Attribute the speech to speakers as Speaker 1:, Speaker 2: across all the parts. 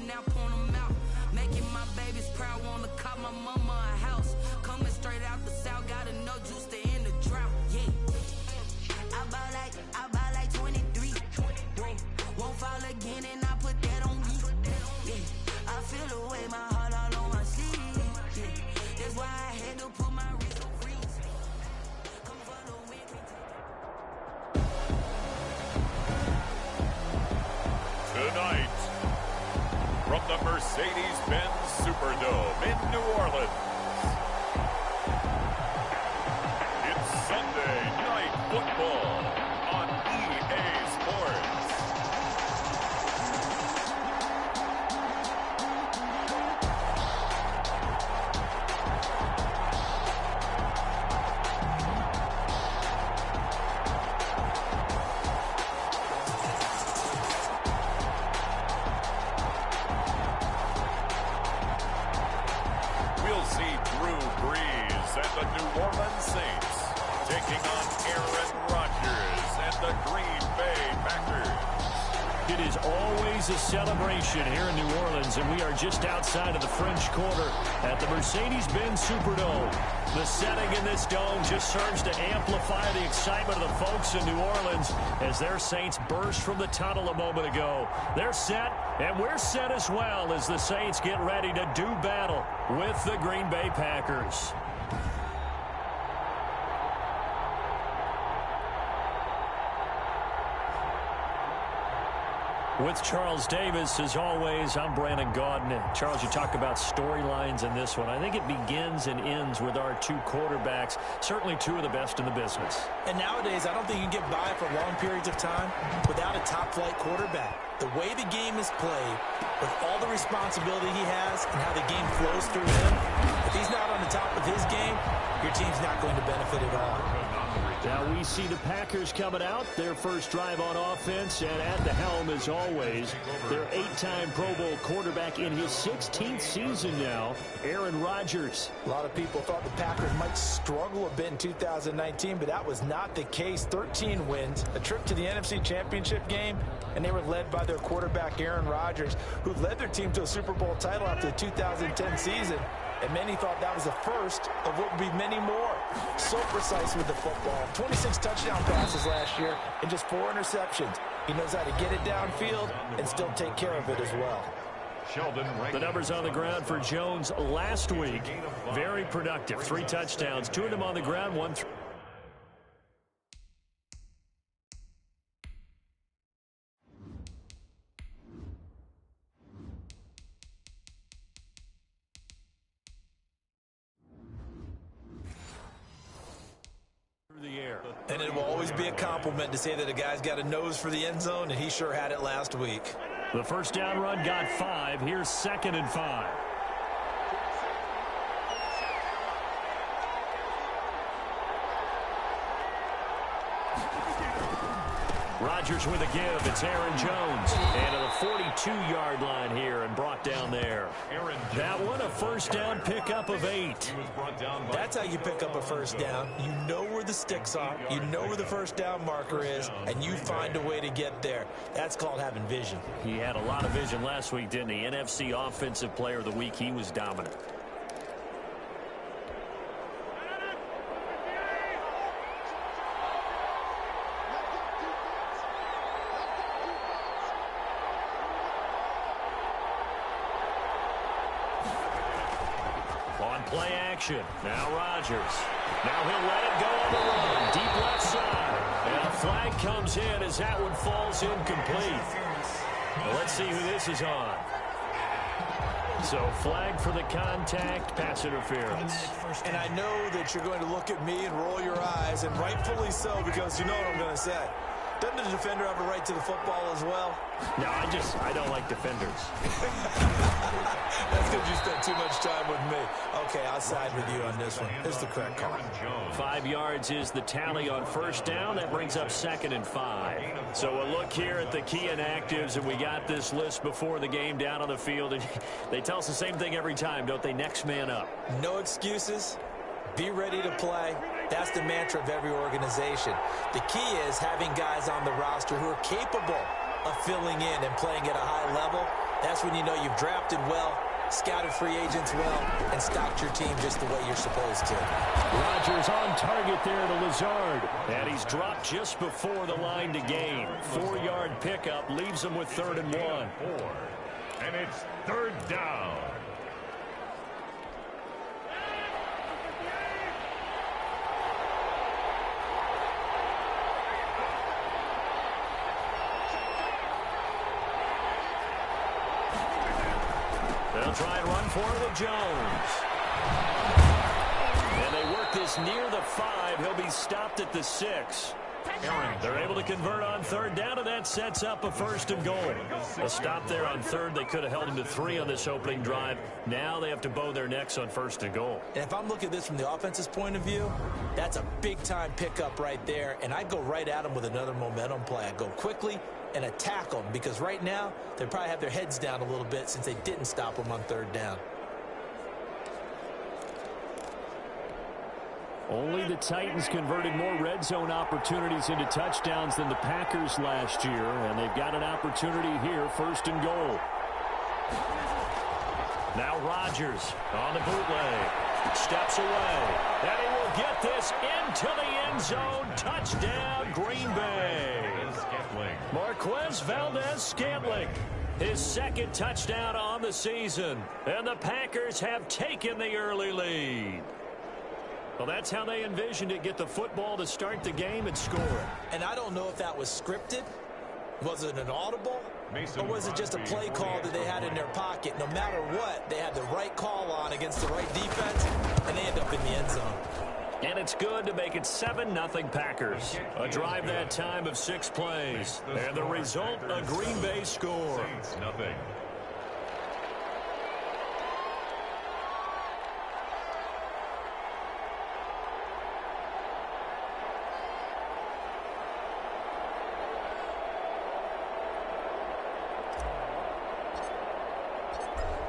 Speaker 1: now point them out. Making my babies proud, wanna call my mama a house. Coming straight out the south, gotta know juice to end the drought. Yeah. I bought like 23. Won't fall again and I put that on me. Yeah. I feel the way, my heart all on my sleeve. Yeah. That's why I had to put my wrist on freeze. Come for the win.
Speaker 2: Tonight, from the Mercedes-Benz Superdome in New Orleans, it's Sunday Night Football on EA Sports. We'll see Drew Brees and the New Orleans Saints taking on Aaron Rodgers and the Green Bay Packers.
Speaker 3: It is always a celebration here in New Orleans, and we are just outside of the French Quarter at the Mercedes-Benz Superdome. The setting in this dome just serves to amplify the excitement of the folks in New Orleans as their Saints burst from the tunnel a moment ago. They're set, and we're set as well as the Saints get ready to do battle with the Green Bay Packers. With Charles Davis, as always, I'm Brandon Gaudin. Charles, you talk about storylines in this one. I think it begins and ends with our two quarterbacks, certainly two of the best in the business.
Speaker 4: And nowadays, I don't think you can get by for long periods of time without a top-flight quarterback. The way the game is played, with all the responsibility he has and how the game flows through him, if he's not on the top of his game, your team's not going to benefit at all.
Speaker 3: Now we see the Packers coming out, their first drive on offense, and at the helm, as always, their 8-time Pro Bowl quarterback in his 16th season now, Aaron Rodgers.
Speaker 4: A lot of people thought the Packers might struggle a bit in 2019, but that was not the case. 13 wins, a trip to the NFC Championship game, and they were led by their quarterback, Aaron Rodgers, who led their team to a Super Bowl title after the 2010 season. And many thought that was the first of what would be many more. So precise with the football. 26 touchdown passes last year and just 4 interceptions. He knows how to get it downfield and still take care of it as well.
Speaker 3: The numbers on the ground for Jones last week, very productive. 3 touchdowns, 2 of them on the ground, 1 through.
Speaker 4: And it will always be a compliment to say that a guy's got a nose for the end zone, and he sure had it last week.
Speaker 3: The first down run got 5. Here's 2nd and 5. Rodgers with a give. It's Aaron Jones. And to the 42-yard line here and brought down there. That one, a first down pickup of 8.
Speaker 4: That's how you pick up a first down. You know where the sticks are. You know where the first down marker is, and you find a way to get there. That's called having vision.
Speaker 3: He had a lot of vision last week, didn't he? NFC Offensive Player of the Week. He was dominant. Play action. Now Rodgers. Now he'll let it go on the run. Deep left side. And a flag comes in as that one falls incomplete. Well, let's see who this is on. So flag for the contact, pass interference.
Speaker 4: And I know that you're going to look at me and roll your eyes, and rightfully so, because you know what I'm going to say. Doesn't the defender have a right to the football as well?
Speaker 3: No, I don't like defenders.
Speaker 4: That's because you spent too much time with me. Okay, I'll side with you on this one. It's the correct call.
Speaker 3: 5 yards is the tally on first down. That brings up 2nd and 5. So a look here at the key inactives, and we got this list before the game down on the field. And they tell us the same thing every time, don't they? Next man up.
Speaker 4: No excuses. Be ready to play. That's the mantra of every organization. The key is having guys on the roster who are capable of filling in and playing at a high level That's when you know you've drafted well, scouted free agents well, and stocked your team just the way you're supposed to.
Speaker 3: Rodgers on target there to Lazard. And he's dropped just before the line to gain. 4-yard pickup leaves him with 3rd and 1.
Speaker 2: And it's 3rd down.
Speaker 3: They'll try and run for it with Jones. And they work this near the 5. He'll be stopped at the 6. They're able to convert on 3rd down, and that sets up a 1st and goal. A stop there on 3rd. They could have held him to 3 on this opening drive. Now they have to bow their necks on 1st and goal.
Speaker 4: And if I'm looking at this from the offense's point of view, that's a big-time pickup right there, and I'd go right at them with another momentum play. I'd go quickly and attack them, because right now they probably have their heads down a little bit since they didn't stop them on 3rd down.
Speaker 3: Only the Titans converted more red zone opportunities into touchdowns than the Packers last year, and they've got an opportunity here, 1st and goal. Now Rodgers on the bootleg. Steps away. And he will get this into the end zone. Touchdown, Green Bay. Marquez Valdez-Scantling. His 2nd touchdown on the season. And the Packers have taken the early lead. Well, that's how they envisioned it. Get the football to start the game and score it.
Speaker 4: And I don't know if that was scripted. Was it an audible? Or was it just a play call that they had in their pocket? No matter what, they had the right call on against the right defense, and they end up in the end zone.
Speaker 3: And it's good to make it 7-0 Packers. A drive that time of 6 plays. And the result, a Green Bay score.
Speaker 2: Nothing.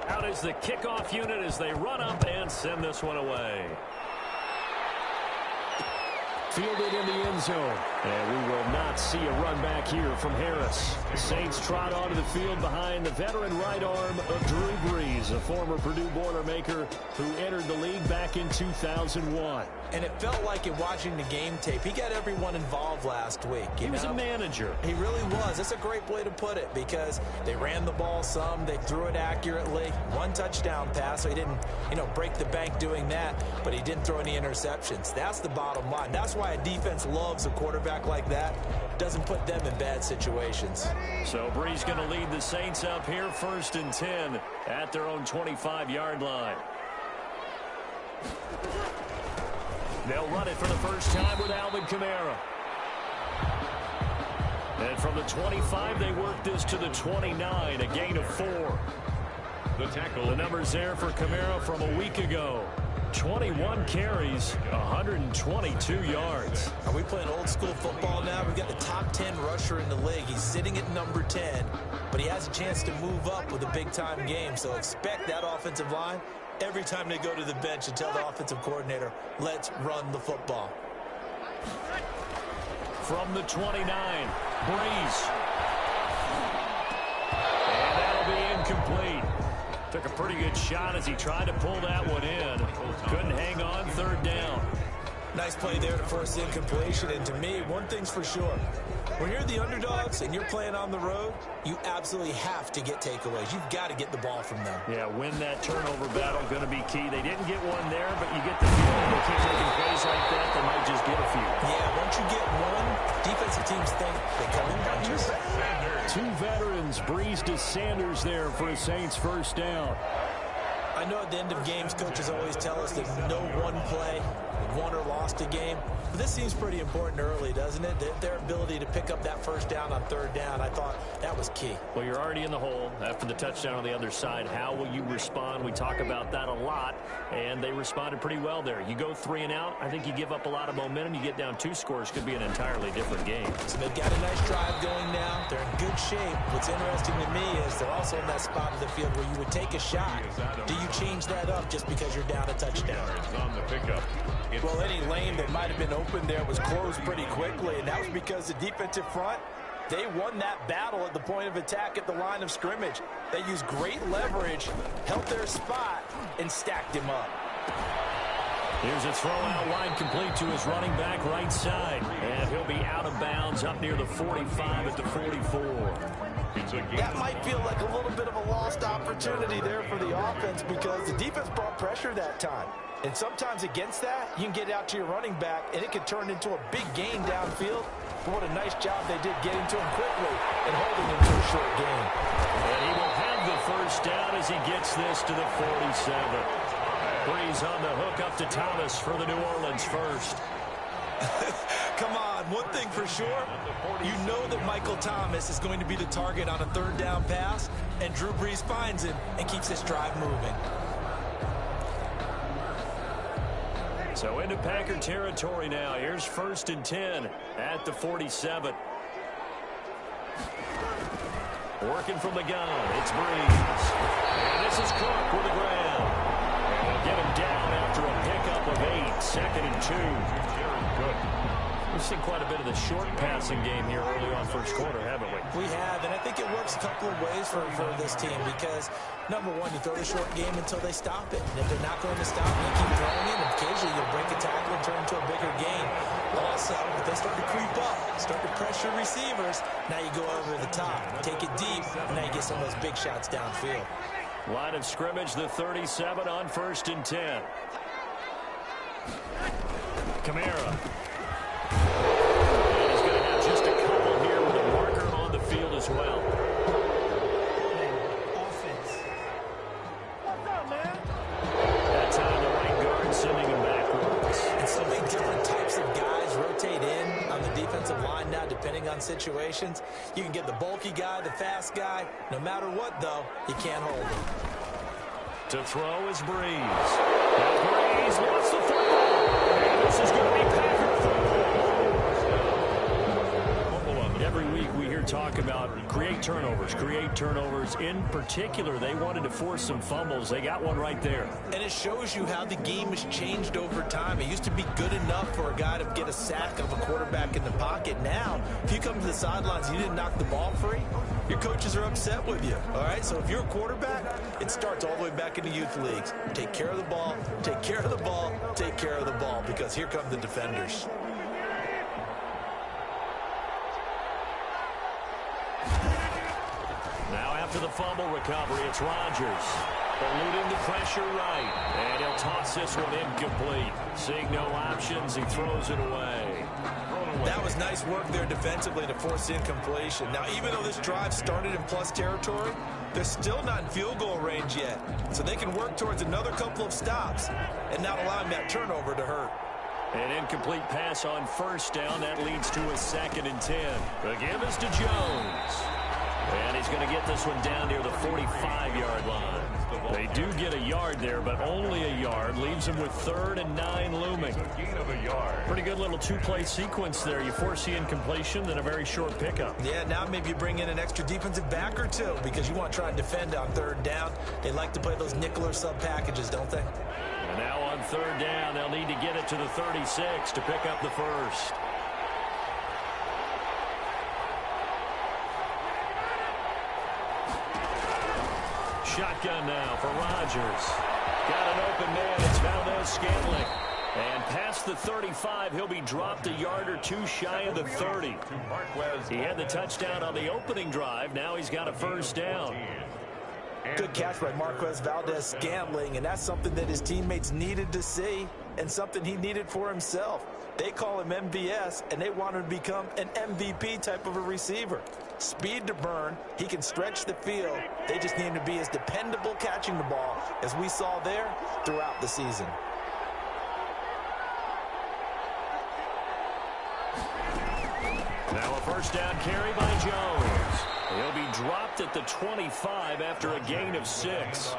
Speaker 3: Out is the kickoff unit as they run up and send this one away. Fielded in the end zone. And we will not see a run back here from Harris. The Saints trot onto the field behind the veteran right arm of Drew Brees, a former Purdue Boilermaker who entered the league back in 2001.
Speaker 4: And it felt like in watching the game tape, he got everyone involved last week.
Speaker 3: He was a manager.
Speaker 4: He really was. That's a great way to put it, because they ran the ball some, they threw it accurately. 1 touchdown pass, so he didn't, break the bank doing that, but he didn't throw any interceptions. That's the bottom line. That's why a defense loves a quarterback like that. Doesn't put them in bad situations.
Speaker 3: So Brees going to lead the Saints up here, 1st and 10 at their own 25-yard line. They'll run it for the first time with Alvin Kamara. And from the 25, they work this to the 29, a gain of 4.
Speaker 2: The tackle.
Speaker 3: The numbers there for Kamara from a week ago. 21 carries, 122 yards.
Speaker 4: Are we playing old school football now? We've got the top 10 rusher in the league. He's sitting at number 10, but he has a chance to move up with a big-time game. So expect that offensive line every time they go to the bench and tell the offensive coordinator, let's run the football.
Speaker 3: From the 29, Brees. And that'll be incomplete. Took a pretty good shot as he tried to pull that one in. Couldn't hang on, 3rd down.
Speaker 4: Nice play there to force the incompletion. And to me, one thing's for sure. When you're the underdogs and you're playing on the road, you absolutely have to get takeaways. You've got to get the ball from them.
Speaker 3: Yeah, win that turnover battle, going to be key. They didn't get one there, but you get the feeling they keep making plays like that, they might just get a few.
Speaker 4: Yeah, once you get one, defensive teams think they come in bunches.
Speaker 3: 2 veterans, Brees to Sanders there for a Saints 1st down.
Speaker 4: I know at the end of games, coaches always tell us that no one play won or lost a game. But this seems pretty important early, doesn't it? Their ability to pick up that 1st down on 3rd down, I thought that was key.
Speaker 3: Well, you're already in the hole after the touchdown on the other side. How will you respond? We talk about that a lot, and they responded pretty well there. You go 3 and out, I think you give up a lot of momentum. You get down 2 scores, could be an entirely different game.
Speaker 4: So they've got a nice drive going now. They're in good shape. What's interesting to me is they're also in that spot of the field where you would take a shot. Do you change that up just because you're down a touchdown?
Speaker 2: On the pickup.
Speaker 4: Well, any lane that might have been open there was closed pretty quickly, and that was because the defensive front They won that battle at the point of attack at the line of scrimmage. They used great leverage, held their spot, and stacked him up.
Speaker 3: Here's a throw out wide, complete to his running back right side. And he'll be out of bounds up near the 45 at the 44.
Speaker 4: That might feel like a little bit of a lost opportunity there for the offense because the defense brought pressure that time. And sometimes against that, you can get out to your running back, and it can turn into a big gain downfield. But what a nice job they did getting to him quickly and holding him to a short gain.
Speaker 3: And he will have the first down as he gets this to the 47. Breeze on the hook up to Thomas for the New Orleans first.
Speaker 4: Come on, one thing for sure, you know that Michael Thomas is going to be the target on a third down pass, and Drew Brees finds him and keeps this drive moving.
Speaker 3: So into Packer territory now. Here's 1st and 10 at the 47. Working from the gun, it's Brees. And this is Cook with the ground. And they'll get him down after a pickup of 8. 2nd and 2. Very good. We've seen quite a bit of the short passing game here early on first quarter, haven't we?
Speaker 4: We have, and I think it works a couple of ways for this team because, number one, you throw the short game until they stop it. And if they're not going to stop it, you keep throwing it, and occasionally you'll break a tackle and turn into a bigger gain. But also, if they start to creep up, start to pressure receivers, now you go over the top, take it deep, and now you get some of those big shots downfield.
Speaker 3: Line of scrimmage, the 37 on 1st and 10. Kamara. And he's going to have just a couple here with a marker on the field as well.
Speaker 4: Offense.
Speaker 5: What's up, man?
Speaker 3: That time the right guard sending him backwards.
Speaker 4: And so many different types of guys rotate in on the defensive line now, depending on situations. You can get the bulky guy, the fast guy. No matter what, though, you can't hold him.
Speaker 3: To throw is Breeze. Now Breeze wants the football. And this is going to be Packer football. Every week we hear talk about create turnovers. In particular, they wanted to force some fumbles. They got one right there.
Speaker 4: And it shows you how the game has changed over time. It used to be good enough for a guy to get a sack of a quarterback in the pocket. Now, if you come to the sidelines and you didn't knock the ball free, your coaches are upset with you. All right, so if you're a quarterback, it starts all the way back in the youth leagues. Take care of the ball, take care of the ball, take care of the ball, because here come the defenders.
Speaker 3: Now after the fumble recovery, it's Rodgers. Eluding the pressure right. And he'll toss this one incomplete. Seeing no options, he throws it away.
Speaker 4: That was nice work there defensively to force incompletion. Now, even though this drive started in plus territory, they're still not in field goal range yet. So they can work towards another couple of stops and not allowing that turnover to hurt.
Speaker 3: An incomplete pass on 1st down. That leads to a 2nd and 10. The give is to Jones. And he's going to get this one down near the 45-yard line. They do get a yard there, but only a yard. Leaves him with 3rd and 9 looming. Pretty good little two-play sequence there. You force the incompletion, then a very short pickup.
Speaker 4: Yeah, now maybe you bring in an extra defensive back or two because you want to try and defend on 3rd down. They like to play those nickel or sub packages, don't they?
Speaker 3: And now on 3rd down, they'll need to get it to the 36 to pick up the first. Shotgun now for Rodgers. Got an open man. It's Valdez-Scantling. And past the 35, he'll be dropped a yard or two shy of the 30. He had the touchdown on the opening drive. Now he's got a 1st down.
Speaker 4: Good catch by Marquez Valdez-Scantling, and that's something that his teammates needed to see and something he needed for himself. They call him MVS, and they want him to become an MVP type of a receiver. Speed to burn. He can stretch the field. They just need him to be as dependable catching the ball as we saw there throughout the season.
Speaker 3: Now a 1st down carry by Jones. He'll be dropped at the 25 after a gain of 6.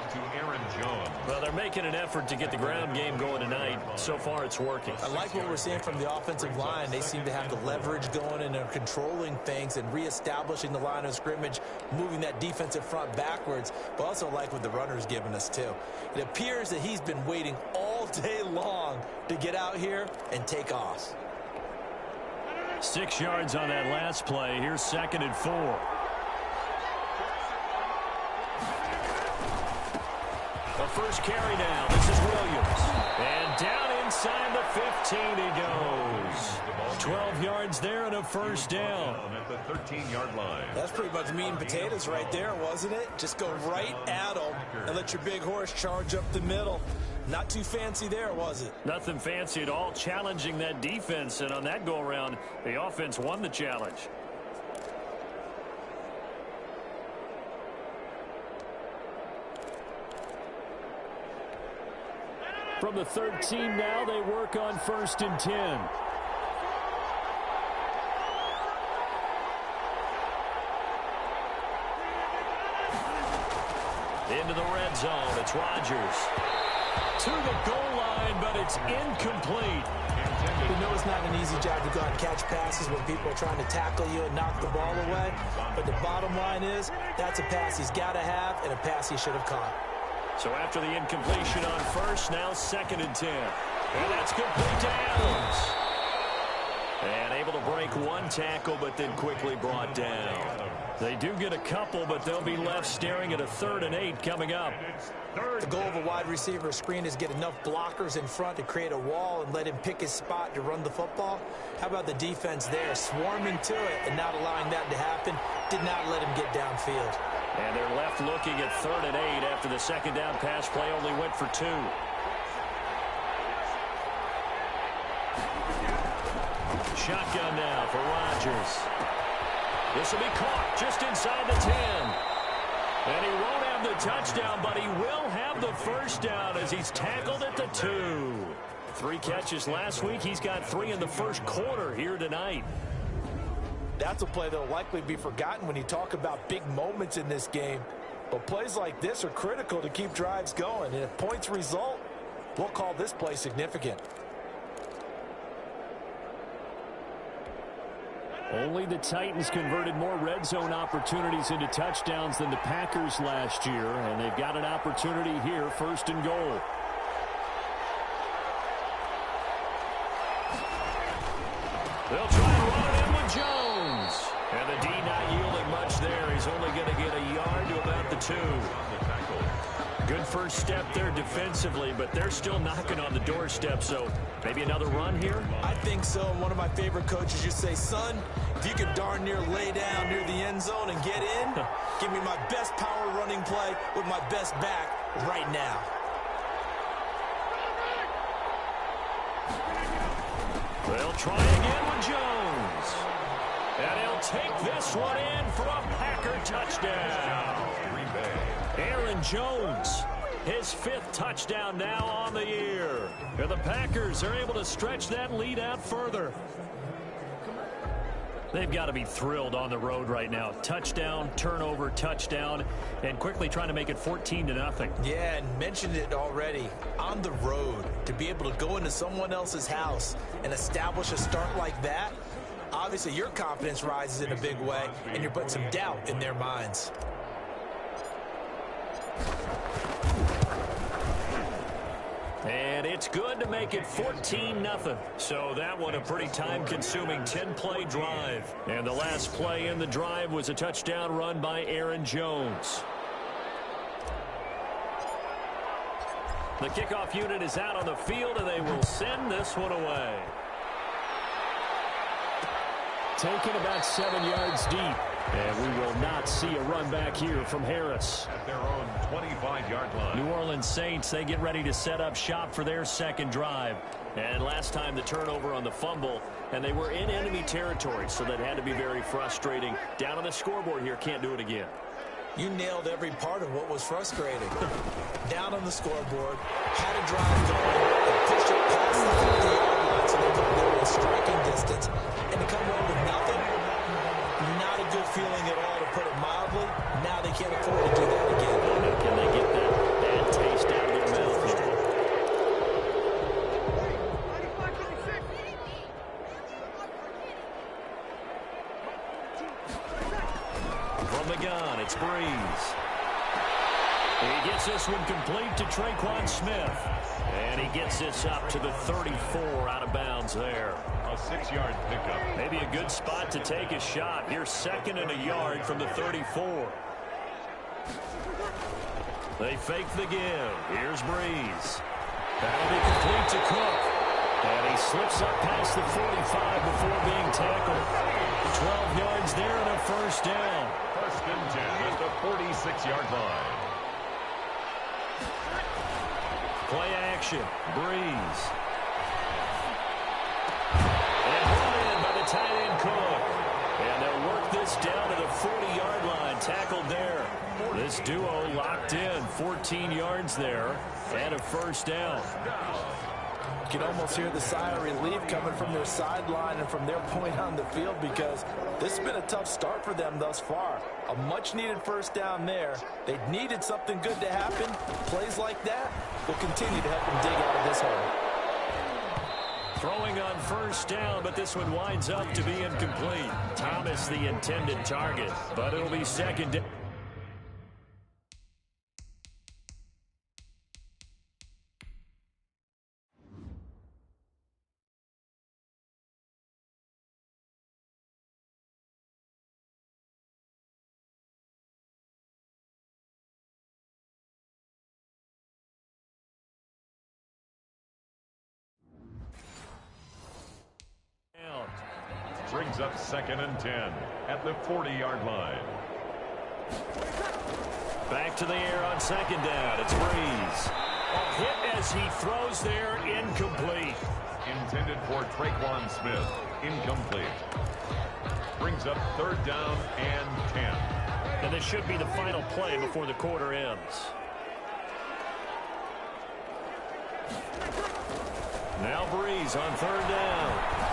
Speaker 3: Well, they're making an effort to get the ground game going tonight. So far, it's working.
Speaker 4: I like what we're seeing from the offensive line. They seem to have the leverage going, and they're controlling things and reestablishing the line of scrimmage, moving that defensive front backwards, but also like what the runner's giving us, too. It appears that he's been waiting all day long to get out here and take off.
Speaker 3: 6 yards on that last play. Here's 2nd and 4. The first carry now. This is Williams. And down inside the 15 he goes. 12 yards there and a first down.
Speaker 2: At the 13-yard line.
Speaker 4: That's pretty much meat and potatoes right there, wasn't it? Just go right at them and let your big horse charge up the middle. Not too fancy there, was it?
Speaker 3: Nothing fancy at all, challenging that defense. And on that go-around, the offense won the challenge. From the 13 now, they work on 1st and 10. Into the red zone. It's Rodgers. To the goal line, but it's incomplete.
Speaker 4: We know it's not an easy job to go and catch passes when people are trying to tackle you and knock the ball away. But the bottom line is, that's a pass he's got to have and a pass he should have caught.
Speaker 3: So after the incompletion on 1st, now 2nd and 10. And that's complete to Adams. And able to break one tackle, but then quickly brought down. They do get a couple, but they'll be left staring at a 3rd and 8 coming up.
Speaker 4: The goal of a wide receiver screen is get enough blockers in front to create a wall and let him pick his spot to run the football. How about the defense there, swarming to it and not allowing that to happen? Did not let him get downfield.
Speaker 3: And they're left looking at 3rd and 8 after the 2nd down pass play only went for 2. Shotgun now for Rodgers. This will be caught just inside the 10. And he won't have the touchdown, but he will have the first down as he's tackled at the 2. 3 catches last week. He's got 3 in the first quarter here tonight.
Speaker 4: That's a play that will likely be forgotten when you talk about big moments in this game. But plays like this are critical to keep drives going. And if points result, we'll call this play significant.
Speaker 3: Only the Titans converted more red zone opportunities into touchdowns than the Packers last year, and they've got an opportunity here, 1st and goal. They'll try and run it in with Jones. And the D not yielding much there. He's only going to get a yard to about the 2. Good first step there defensively, but they're still knocking on the doorstep, so maybe another run here?
Speaker 4: I think so. One of my favorite coaches used to say, son, if you can darn near lay down near the end zone and get in, give me my best power running play with my best back right now.
Speaker 3: They'll try again with Jones. And he'll take this one in for a Packer touchdown. Aaron Jones, his 5th touchdown now on the year. And the Packers are able to stretch that lead out further. They've got to be thrilled on the road right now. Touchdown, turnover, touchdown, and quickly trying to make it 14-0.
Speaker 4: Yeah, and mentioned it already. On the road, to be able to go into someone else's house and establish a start like that, obviously your confidence rises in a big way, and you're putting some doubt in their minds.
Speaker 3: And it's good to make it 14-0. So that one a pretty time-consuming 10-play drive. And the last play in the drive was a touchdown run by Aaron Jones. The kickoff unit is out on the field, and they will send this one away. Taken about 7 yards deep. And we will not see a run back here from Harris.
Speaker 2: At their own 25-yard line.
Speaker 3: New Orleans Saints, they get ready to set up shop for their 2nd drive. And last time the turnover on the fumble, and they were in enemy territory, so that had to be very frustrating. Down on the scoreboard here, can't do it again.
Speaker 4: You nailed every part of what was frustrating. Down on the scoreboard, had a drive going, and pushed it past the 50-yard line so they could go in striking distance, and to come away with nothing. Not a good feeling at all, to put it mildly. Now they can't afford to do that again.
Speaker 3: How can they get that bad taste out of their mouth here? From the gun, it's Breeze. He gets this one complete to Traquan Smith. And he gets this up to the 34 out of bounds there.
Speaker 2: A 6-yard pickup.
Speaker 3: Maybe a good spot to take a shot. Here's 2nd and a yard from the 34. They fake the give. Here's Breeze. That'll be complete to Cook. And he slips up past the 45 before being tackled. 12 yards there and a first down.
Speaker 2: 1st and 10 at the 46-yard line.
Speaker 3: Play action. Breeze. And brought in by the tight end Cook. And they'll work this down to the 40-yard line. Tackled there. This duo locked in. 14 yards there and a first down.
Speaker 4: You can almost hear the sigh of relief coming from their sideline and from their point on the field, because this has been a tough start for them thus far. A much-needed first down there. They needed something good to happen. Plays like that will continue to help them dig out of this hole.
Speaker 3: Throwing on first down, but this one winds up to be incomplete. Thomas the intended target, but it'll be 2nd down.
Speaker 2: Brings up 2nd and 10 at the 40-yard line.
Speaker 3: Back to the air on 2nd down. It's Breeze. Hit as he throws there, incomplete.
Speaker 2: Intended for Traquan Smith. Incomplete. Brings up 3rd down and 10.
Speaker 3: And this should be the final play before the quarter ends. Now Breeze on 3rd down.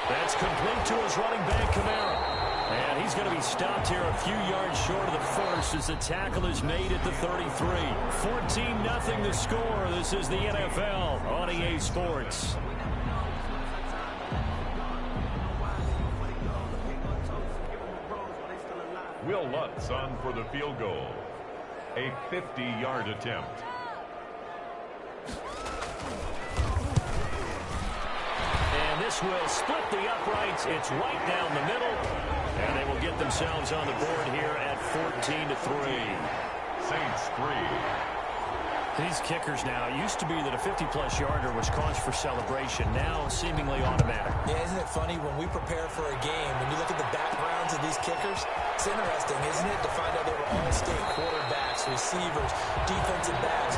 Speaker 3: That's complete to his running back, Kamara. And he's going to be stopped here a few yards short of the first as the tackle is made at the 33. 14-0 the score. This is the NFL on EA Sports.
Speaker 2: Will Lutz on for the field goal. A 50-yard attempt.
Speaker 3: And this will split the uprights. It's right down the middle. And they will get themselves on the board here at 14-3.
Speaker 2: Saints 3.
Speaker 3: These kickers now, it used to be that a 50-plus yarder was cause for celebration. Now seemingly automatic.
Speaker 4: Yeah, isn't it funny when we prepare for a game, when you look at the backgrounds of these kickers, it's interesting, isn't it, to find out they were all-state quarterbacks, receivers, defensive backs,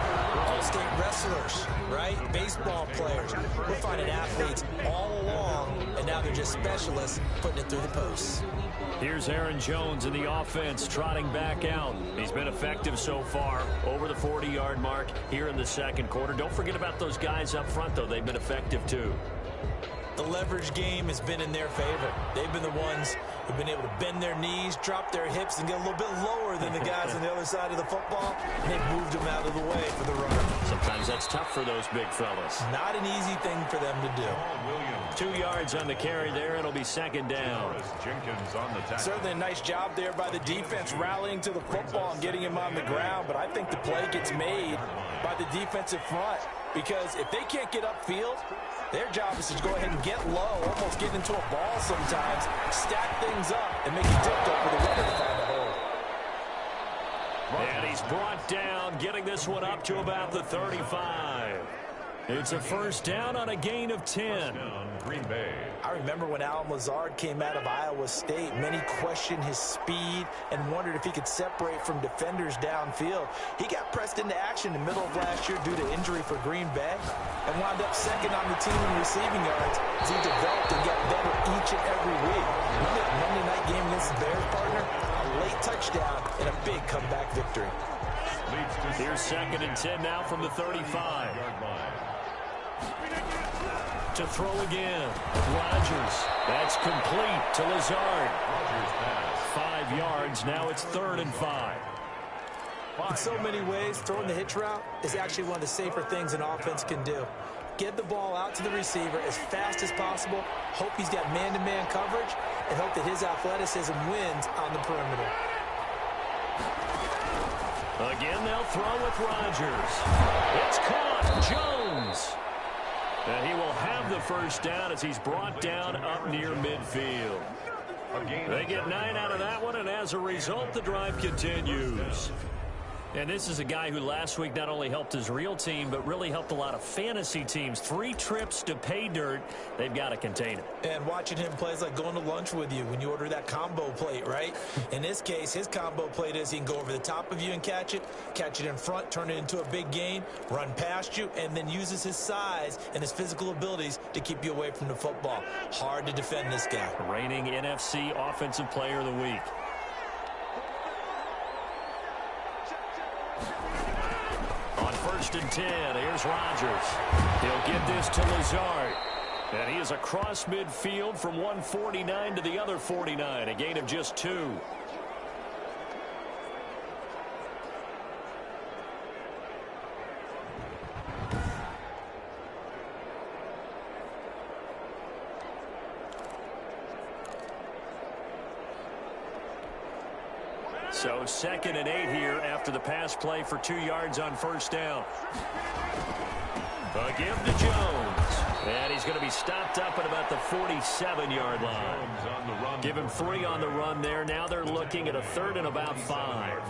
Speaker 4: all-state wrestlers, right? Baseball players. We're finding athletes all along, and now they're just specialists putting it through the posts.
Speaker 3: Here's Aaron Jones in the offense trotting back out. He's been effective so far over the 40-yard mark here in the 2nd quarter. Don't forget about those guys up front, though. They've been effective, too.
Speaker 4: The leverage game has been in their favor. They've been the ones who've been able to bend their knees, drop their hips, and get a little bit lower than the guys on the other side of the football, and they've moved them out of the way for the runner.
Speaker 3: Sometimes that's tough for those big fellas.
Speaker 4: Not an easy thing for them to do.
Speaker 3: 2 yards on the carry there. It'll be 2nd down.
Speaker 2: Jenkins on the tackle.
Speaker 4: Certainly a nice job there by the defense rallying to the football and getting him on the ground, but I think the play gets made by the defensive front, because if they can't get upfield, their job is to go ahead and get low, almost get into a ball sometimes, stack things up, and make it difficult for the runner to find a hole.
Speaker 3: And he's brought down, getting this one up to about the 35. It's a first down on a gain of 10.
Speaker 2: Green Bay.
Speaker 4: I remember when Alan Lazard came out of Iowa State, many questioned his speed and wondered if he could separate from defenders downfield. He got pressed into action in the middle of last year due to injury for Green Bay and wound up 2nd on the team in receiving yards as he developed and got better each and every week. Remember that Monday night game against the Bears, partner? A late touchdown and a big comeback victory.
Speaker 3: Here's 2nd and 10 now from the 35. To throw again. Rodgers. That's complete to Lazard. 5 yards. Now it's 3rd and 5.
Speaker 4: In so many ways, throwing the hitch route is actually one of the safer things an offense can do. Get the ball out to the receiver as fast as possible, hope he's got man-to-man coverage, and hope that his athleticism wins on the perimeter.
Speaker 3: Again, they'll throw with Rodgers. It's caught. Jones. And he will have the first down as he's brought down up near midfield. They get 9 out of that one, and as a result, the drive continues. And this is a guy who last week not only helped his real team, but really helped a lot of fantasy teams. 3 trips to pay dirt. They've got to contain him.
Speaker 4: And watching him play is like going to lunch with you when you order that combo plate, right? In this case, his combo plate is he can go over the top of you and catch it in front, turn it into a big gain, run past you, and then uses his size and his physical abilities to keep you away from the football. Hard to defend this guy.
Speaker 3: Reigning NFC Offensive Player of the Week. On 1st and 10, here's Rodgers. He'll get this to Lazard. And he is across midfield from 149 to the other 49, a gain of just 2. So 2nd and 8 here after the pass play for 2 yards on 1st down. A give to Jones. And he's going to be stopped up at about the 47-yard line. Give him 3 on the run there. Now they're looking at a 3rd and about 5.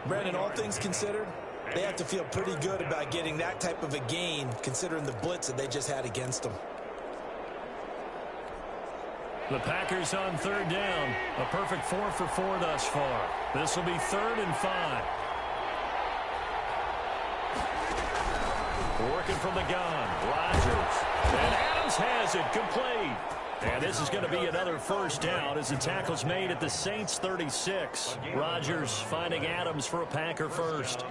Speaker 4: Brandon, all things considered, they have to feel pretty good about getting that type of a gain considering the blitz that they just had against them.
Speaker 3: The Packers on 3rd down. A perfect 4 for 4 thus far. This will be 3rd and 5. Working from the gun. Rodgers. And Adams has it complete. And this is going to be another 1st down as the tackle's made at the Saints 36. Rodgers finding Adams for a Packer first.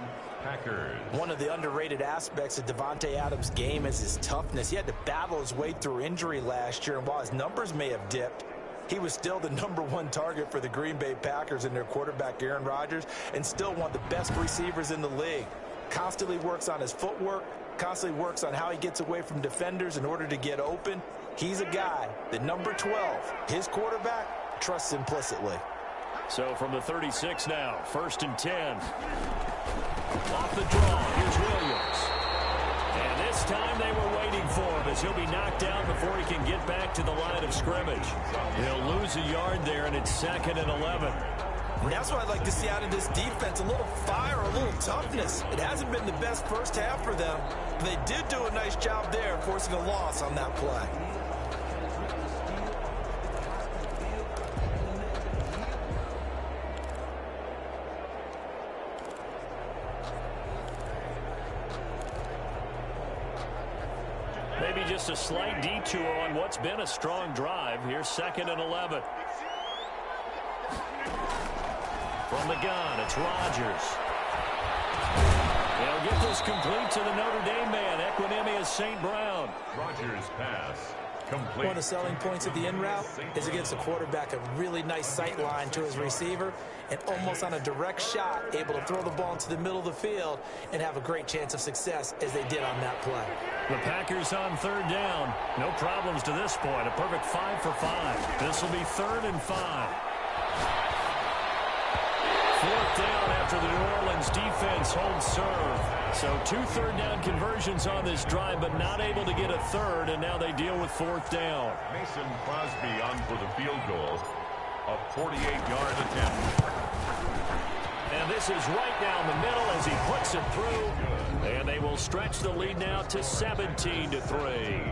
Speaker 2: Packers.
Speaker 4: One of the underrated aspects of Davante Adams' game is his toughness. He had to battle his way through injury last year, and while his numbers may have dipped, he was still the #1 target for the Green Bay Packers and their quarterback Aaron Rodgers, and still one of the best receivers in the league. Constantly works on his footwork, constantly works on how he gets away from defenders in order to get open. He's a guy that number 12, his quarterback, trusts implicitly.
Speaker 3: So from the 36 now, 1st and 10. Off the draw, here's Williams. And this time they were waiting for him as he'll be knocked down before he can get back to the line of scrimmage. He'll lose a yard there, and it's 2nd and 11.
Speaker 4: And that's what I'd like to see out of this defense, a little fire, a little toughness. It hasn't been the best first half for them, but they did do a nice job there forcing a loss on that play.
Speaker 3: Maybe just a slight detour on what's been a strong drive. Here's 2nd and 11. From the gun, it's Rodgers. They'll get this complete to the Notre Dame man, Equinemius St. Brown.
Speaker 2: Rodgers pass. Complete.
Speaker 4: One of the selling points of the in route is it gives the quarterback a really nice sight line to his receiver and almost on a direct shot able to throw the ball into the middle of the field and have a great chance of success as they did on that play.
Speaker 3: The Packers on 3rd down. No problems to this point. A perfect 5 for 5. This will be 3rd and 5. 4th down after the New Orleans defense holds serve. So 2 3rd down conversions on this drive, but not able to get a 3rd, and now they deal with 4th down.
Speaker 2: Mason Crosby on for the field goal. A 48-yard attempt.
Speaker 3: And this is right down the middle as he puts it through. And they will stretch the lead now to 17-3.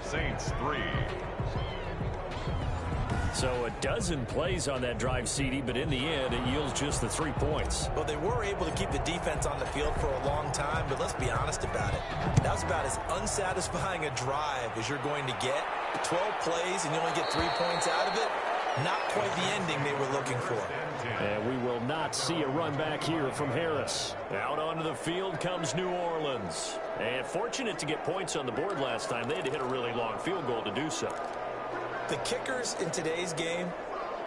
Speaker 2: Saints 3.
Speaker 3: So a dozen plays on that drive, CD, but in the end, it yields just the 3 points.
Speaker 4: Well, they were able to keep the defense on the field for a long time, but let's be honest about it. That was about as unsatisfying a drive as you're going to get. 12 plays and you only get 3 points out of it. Not quite the ending they were looking for.
Speaker 3: And we will not see a run back here from Harris. Out onto the field comes New Orleans. And fortunate to get points on the board last time. They had to hit a really long field goal to do so.
Speaker 4: The kickers in today's game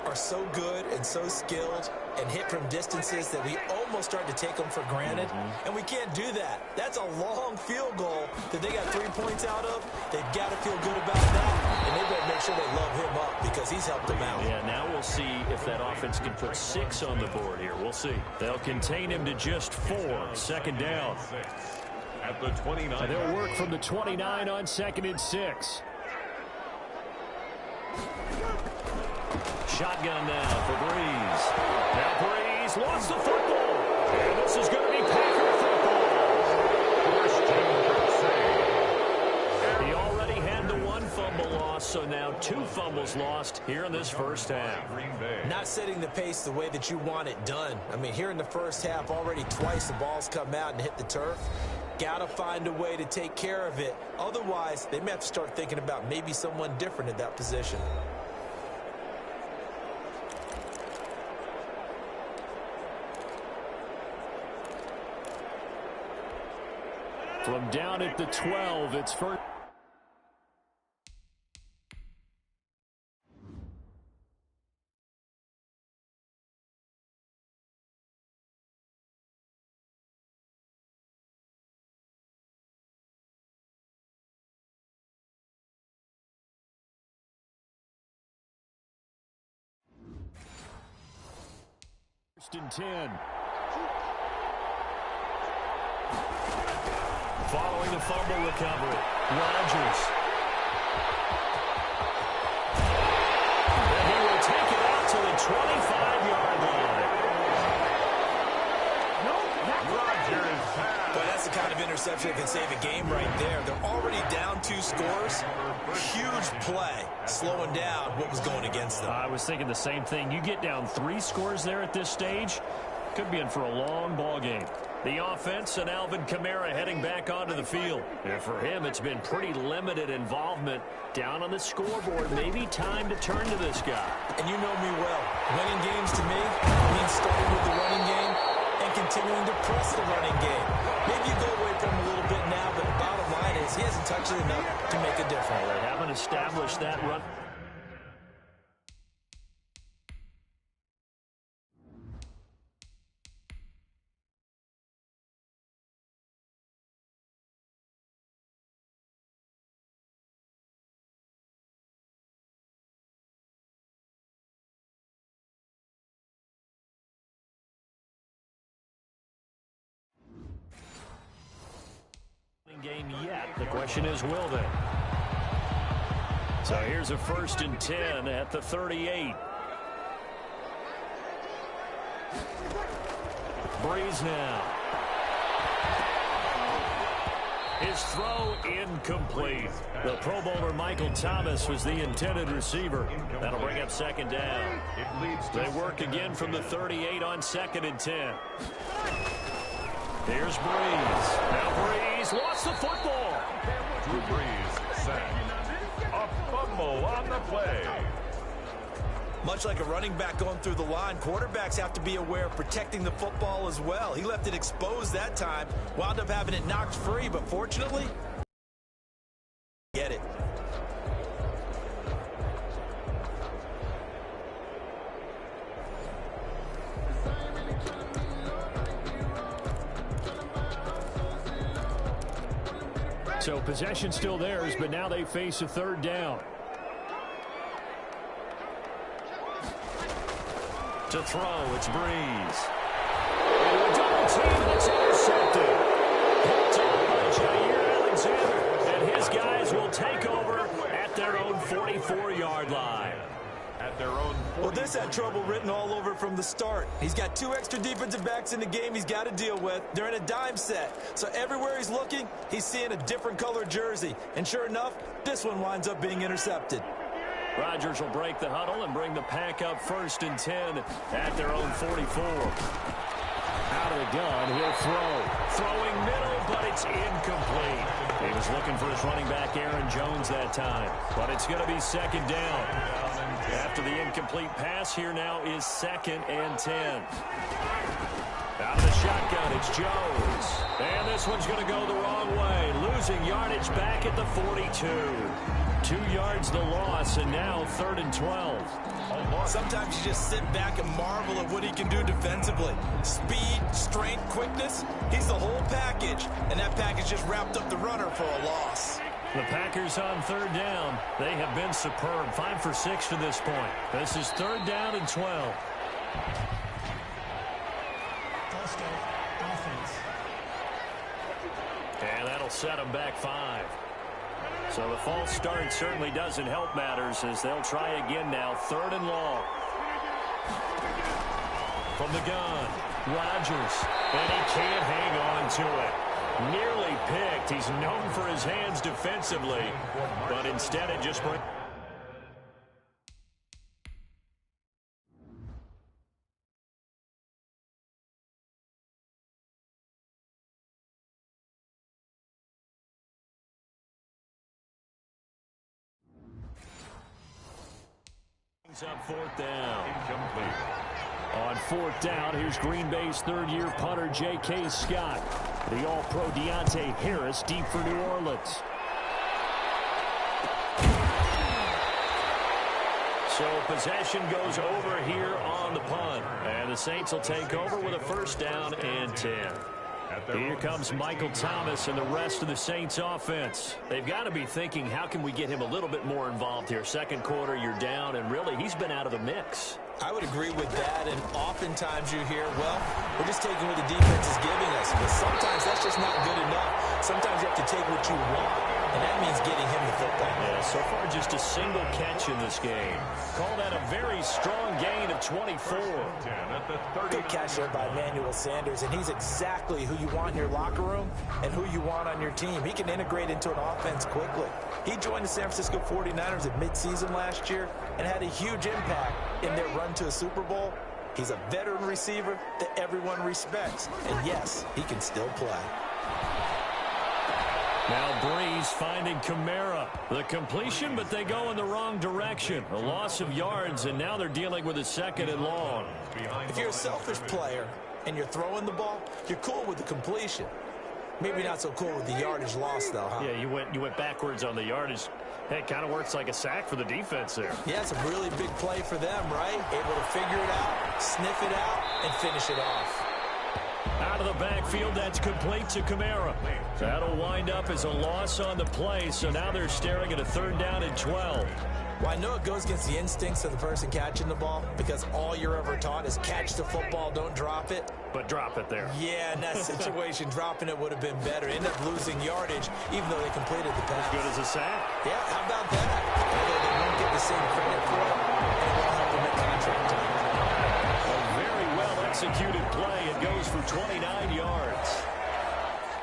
Speaker 4: are so good and so skilled and hit from distances that we almost start to take them for granted, and we can't do that. That's a long field goal that they got 3 points out of. They've got to feel good about that, and they better make sure they love him up because he's helped them out.
Speaker 3: Yeah, now we'll see if that offense can put 6 on the board here. We'll see. They'll contain him to just 4. Second down.
Speaker 2: At the 29.
Speaker 3: And they'll work from the 29 on 2nd and 6. Shotgun now for Breeze. Now Breeze lost the football. And this is going to be Packer football. He already had the 1 fumble loss, so now 2 fumbles lost here in this first half.
Speaker 4: Not setting the pace the way that you want it done. I mean, here in the first half, already twice the ball's come out and hit the turf. Got to find a way to take care of it. Otherwise, they may have to start thinking about maybe someone different at that position.
Speaker 3: From down at the 12, it's first. First and 10. Following the fumble recovery, Rodgers. And he will take it out to the 25-yard line.
Speaker 2: Rodgers has.
Speaker 4: But that's the kind of interception that can save a game right there. They're already down 2 scores. Huge play, slowing down what was going against them.
Speaker 3: I was thinking the same thing. You get down 3 scores there at this stage, could be in for a long ball game. The offense and Alvin Kamara heading back onto the field. And for him, it's been pretty limited involvement down on the scoreboard. Maybe time to turn to this guy.
Speaker 4: And you know me well. Winning games to me means starting with the running game and continuing to press the running game. Maybe you go away from him a little bit now, but the bottom line is he hasn't touched it enough to make a difference.
Speaker 3: They haven't established that run. Game yet. The question is, will they? So here's a 1st and 10 at the 38. Breeze now. His throw incomplete. The Pro Bowler Michael Thomas was the intended receiver. That'll bring up 2nd down. They work again from the 38 on 2nd and 10. Here's Breeze. Now Breeze lost the football.
Speaker 2: Drew Brees sacked. A fumble on the play.
Speaker 4: Much like a running back going through the line, quarterbacks have to be aware of protecting the football as well. He left it exposed that time, wound up having it knocked free, but fortunately, get it.
Speaker 3: So possession still theirs, but now they face a 3rd down. To throw, it's Breeze. And a double team, and it's intercepted. Picked up by Jair Alexander. And his guys will take over at their own 44-yard line.
Speaker 2: At their own 40.
Speaker 4: Well, this had trouble written all over from the start. He's got 2 extra defensive backs in the game he's got to deal with. They're in a dime set. So everywhere he's looking, he's seeing a different color jersey. And sure enough, this one winds up being intercepted.
Speaker 3: Rodgers will break the huddle and bring the pack up 1st and 10 at their own 44. Out of the gun, he'll throw. Throwing middle, but it's incomplete. He was looking for his running back, Aaron Jones, that time. But it's going to be 2nd down. After the incomplete pass, here now is 2nd and 10. Out of the shotgun, it's Jones. And this one's going to go the wrong way. Losing yardage back at the 42. 2 yards the loss, and now 3rd and 12.
Speaker 4: Sometimes you just sit back and marvel at what he can do defensively. Speed, strength, quickness, he's the whole package. And that package just wrapped up the runner for a loss.
Speaker 3: The Packers on third down. They have been superb. 5 for 6 to this point. This is third down and 12. And that'll set them back 5. So the false start certainly doesn't help matters as they'll try again now. Third and long. From the gun, Rodgers. And he can't hang on to it. Nearly picked. He's known for his hands defensively, but instead it just brings... up fourth down.
Speaker 2: Incomplete.
Speaker 3: On fourth down, here's Green Bay's third-year punter, J.K. Scott. The All-Pro Deontay Harris deep for New Orleans. So possession goes over here on the punt. And the Saints will take over with a first down and 10. Here comes Michael Thomas and the rest of the Saints offense. They've got to be thinking, how can we get him a little bit more involved here? Second quarter, you're down, and really, he's been out of the mix.
Speaker 4: I would agree with that, and oftentimes you hear, well, we're just taking what the defense is giving us. But sometimes that's just not good enough. Sometimes you have to take what you want, and that means getting him the football.
Speaker 3: Yeah, so far just a single catch in this game. Call that a very strong gain of 24.
Speaker 4: Good catch there by Emmanuel Sanders, and he's exactly who you want in your locker room and who you want on your team. He can integrate into an offense quickly. He joined the San Francisco 49ers at midseason last year and had a huge impact in their run to a Super Bowl. He's a veteran receiver that everyone respects. And yes, he can still play.
Speaker 3: Now Breeze finding Kamara. The completion, but they go in the wrong direction. A loss of yards, and now they're dealing with a second and long.
Speaker 4: If you're a selfish player and you're throwing the ball, you're cool with the completion. Maybe not so cool with the yardage loss, though, huh?
Speaker 3: Yeah, you went backwards on the yardage. Hey, it kind of works like a sack for the defense there.
Speaker 4: Yeah, it's a really big play for them, right? Able to figure it out, sniff it out, and finish it off.
Speaker 3: Out of the backfield, that's complete to Kamara. That'll wind up as a loss on the play, so now they're staring at a third down and 12.
Speaker 4: Well, I know it goes against the instincts of the person catching the ball because all you're ever taught is catch the football, don't drop it.
Speaker 3: But drop it there.
Speaker 4: Yeah, in that situation, dropping it would have been better. End up losing yardage, even though they completed the pass.
Speaker 3: As good as a sack?
Speaker 4: Yeah, how about that? Although they won't get the same credit for it, and it won't help them at contract time.
Speaker 3: A very well-executed play. It goes for 29 yards.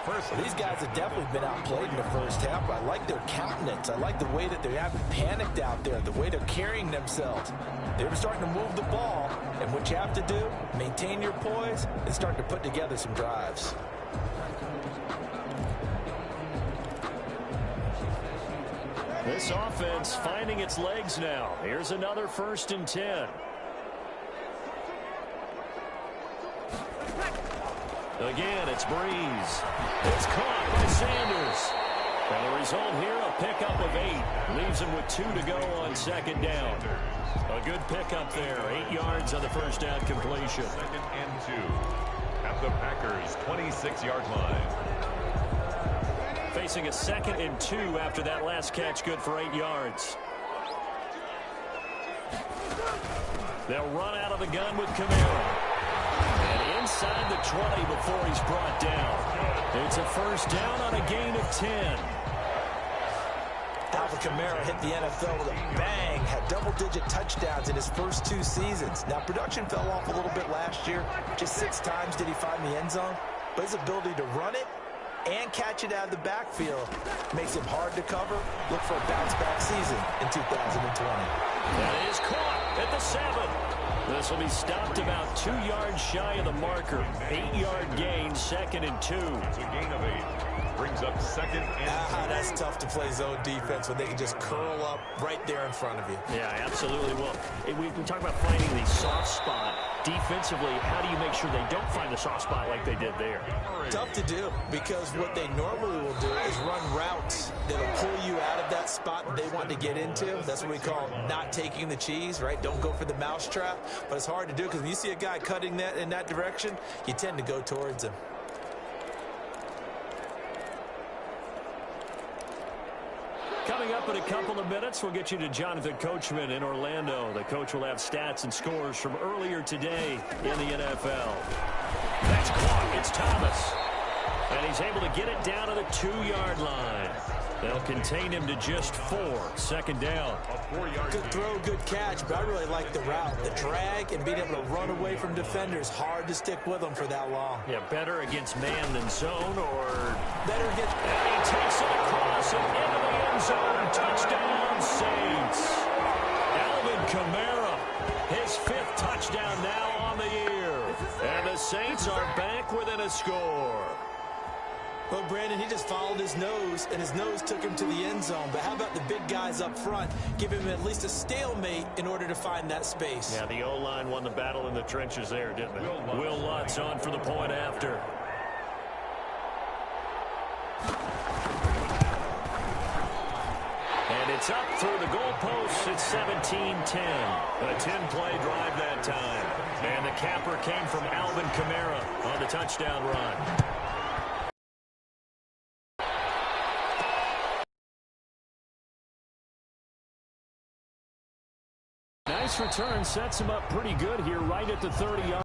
Speaker 4: Well, these guys have definitely been outplayed in the first half. I like their countenance. I like the way that they haven't panicked out there, the way they're carrying themselves. They're starting to move the ball, and what you have to do, maintain your poise and start to put together some drives.
Speaker 3: This offense finding its legs now. Here's another first and 10. Again, it's Breeze. It's caught by Sanders. And the result here, a pickup of 8. Leaves him with 2 to go on second down. A good pickup there. 8 yards on the first down completion.
Speaker 2: Second and 2 at the Packers' 26-yard line.
Speaker 3: Facing a second and 2 after that last catch, good for 8 yards. They'll run out of the gun with Kamara. And inside the 20 before he's brought down. It's a first down on a gain of 10.
Speaker 4: Alvin Kamara hit the NFL with a bang, had double-digit touchdowns in his first 2 seasons. Now, production fell off a little bit last year. Just 6 times did he find the end zone. But his ability to run it and catch it out of the backfield makes him hard to cover. Look for a bounce-back season in 2020.
Speaker 3: That is caught at the 7. This will be stopped about 2 yards shy of the marker. 8-yard gain, second and 2.
Speaker 2: It's a gain of 8. Brings up second and 2.
Speaker 4: That's tough to play zone defense when they can just curl up right there in front of you.
Speaker 3: Yeah, absolutely. Well, we talk about finding the soft spot. defensively, how do you make sure they don't find the soft spot like they did there?
Speaker 4: Tough to do, because what they normally will do is run routes that'll pull you out of that spot that they want to get into. That's what we call not taking the cheese, right? Don't go for the mousetrap. But it's hard to do, because when you see a guy cutting that in that direction, you tend to go towards him.
Speaker 3: Coming up in a couple of minutes, we'll get you to Jonathan Coachman in Orlando. The coach will have stats and scores from earlier today in the NFL. That's caught. It's Thomas. And he's able to get it down to the 2-yard line. They'll contain him to just 4. Second down.
Speaker 4: Good throw, good catch, but I really like the route. The drag and being able to run away from defenders. Hard to stick with them for that long.
Speaker 3: Yeah, better against man than zone, or
Speaker 4: better against...
Speaker 3: And he takes it across and into the end zone. Touchdown, Saints. Alvin Kamara, his 5th touchdown now on the year. And the Saints are back within a score.
Speaker 4: Well, Brandon, he just followed his nose, and his nose took him to the end zone. But how about the big guys up front? Give him at least a stalemate in order to find that space.
Speaker 3: Yeah, the O-line won the battle in the trenches there, didn't it? Will Lutz on for the point after. And it's up through the goalposts. It's 17-10. A 10-play drive that time. And the capper came from Alvin Kamara on the touchdown run. Nice return, sets him up pretty good here right at the 30-yard.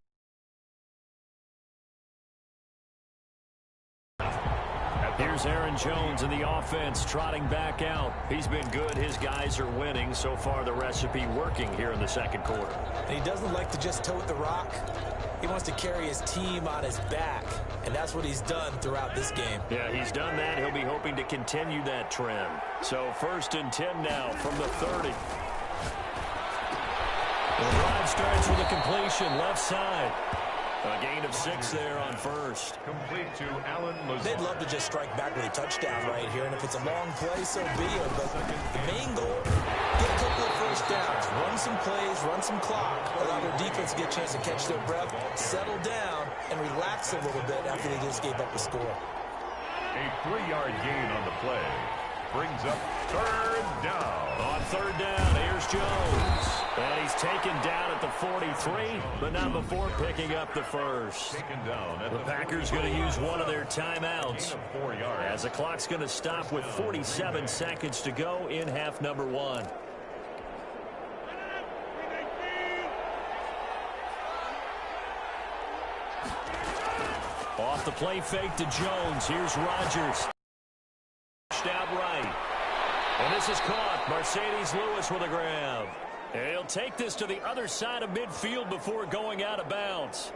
Speaker 3: Here's Aaron Jones in the offense trotting back out. He's been good. His guys are winning. So far, the recipe working here in the second quarter.
Speaker 4: And he doesn't like to just tote the rock. He wants to carry his team on his back, and that's what he's done throughout this game.
Speaker 3: Yeah, he's done that. He'll be hoping to continue that trend. So 1st and 10 now from the 30. The drive starts with a completion, left side. A gain of 6 there on first.
Speaker 2: Complete to Allen Lazard.
Speaker 4: They'd love to just strike back with a touchdown right here, and if it's a long play, so be it. But the main goal, get a couple of first downs, run some plays, run some clock, allow their defense to get a chance to catch their breath, settle down, and relax a little bit after they just gave up the score.
Speaker 2: A 3-yard gain on the play. Brings up 3rd down.
Speaker 3: On 3rd down, here's Jones. And he's taken down at the 43, but not before picking up the first.
Speaker 2: Taken down at
Speaker 3: the Packers going to use one of their timeouts, as the clock's going to stop with 47 seconds to go in half number 1. Off the play fake to Jones. Here's Rodgers. Out right. And this is caught. Mercedes Lewis with a grab. And he'll take this to the other side of midfield before going out of bounds.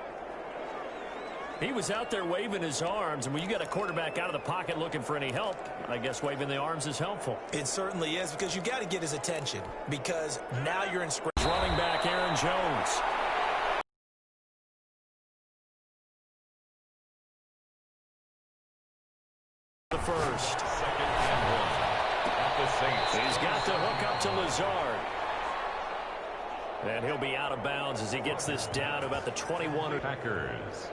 Speaker 3: He was out there waving his arms, and when you got a quarterback out of the pocket looking for any help, I guess waving the arms is helpful.
Speaker 4: It certainly is, because you got to get his attention, because now you're in scramble.
Speaker 3: Running back Aaron Jones. The first.
Speaker 2: Second and 1 at the Saints.
Speaker 3: He's got the hook up to Lazard. And he'll be out of bounds as he gets this down to about the 21.
Speaker 2: Packers.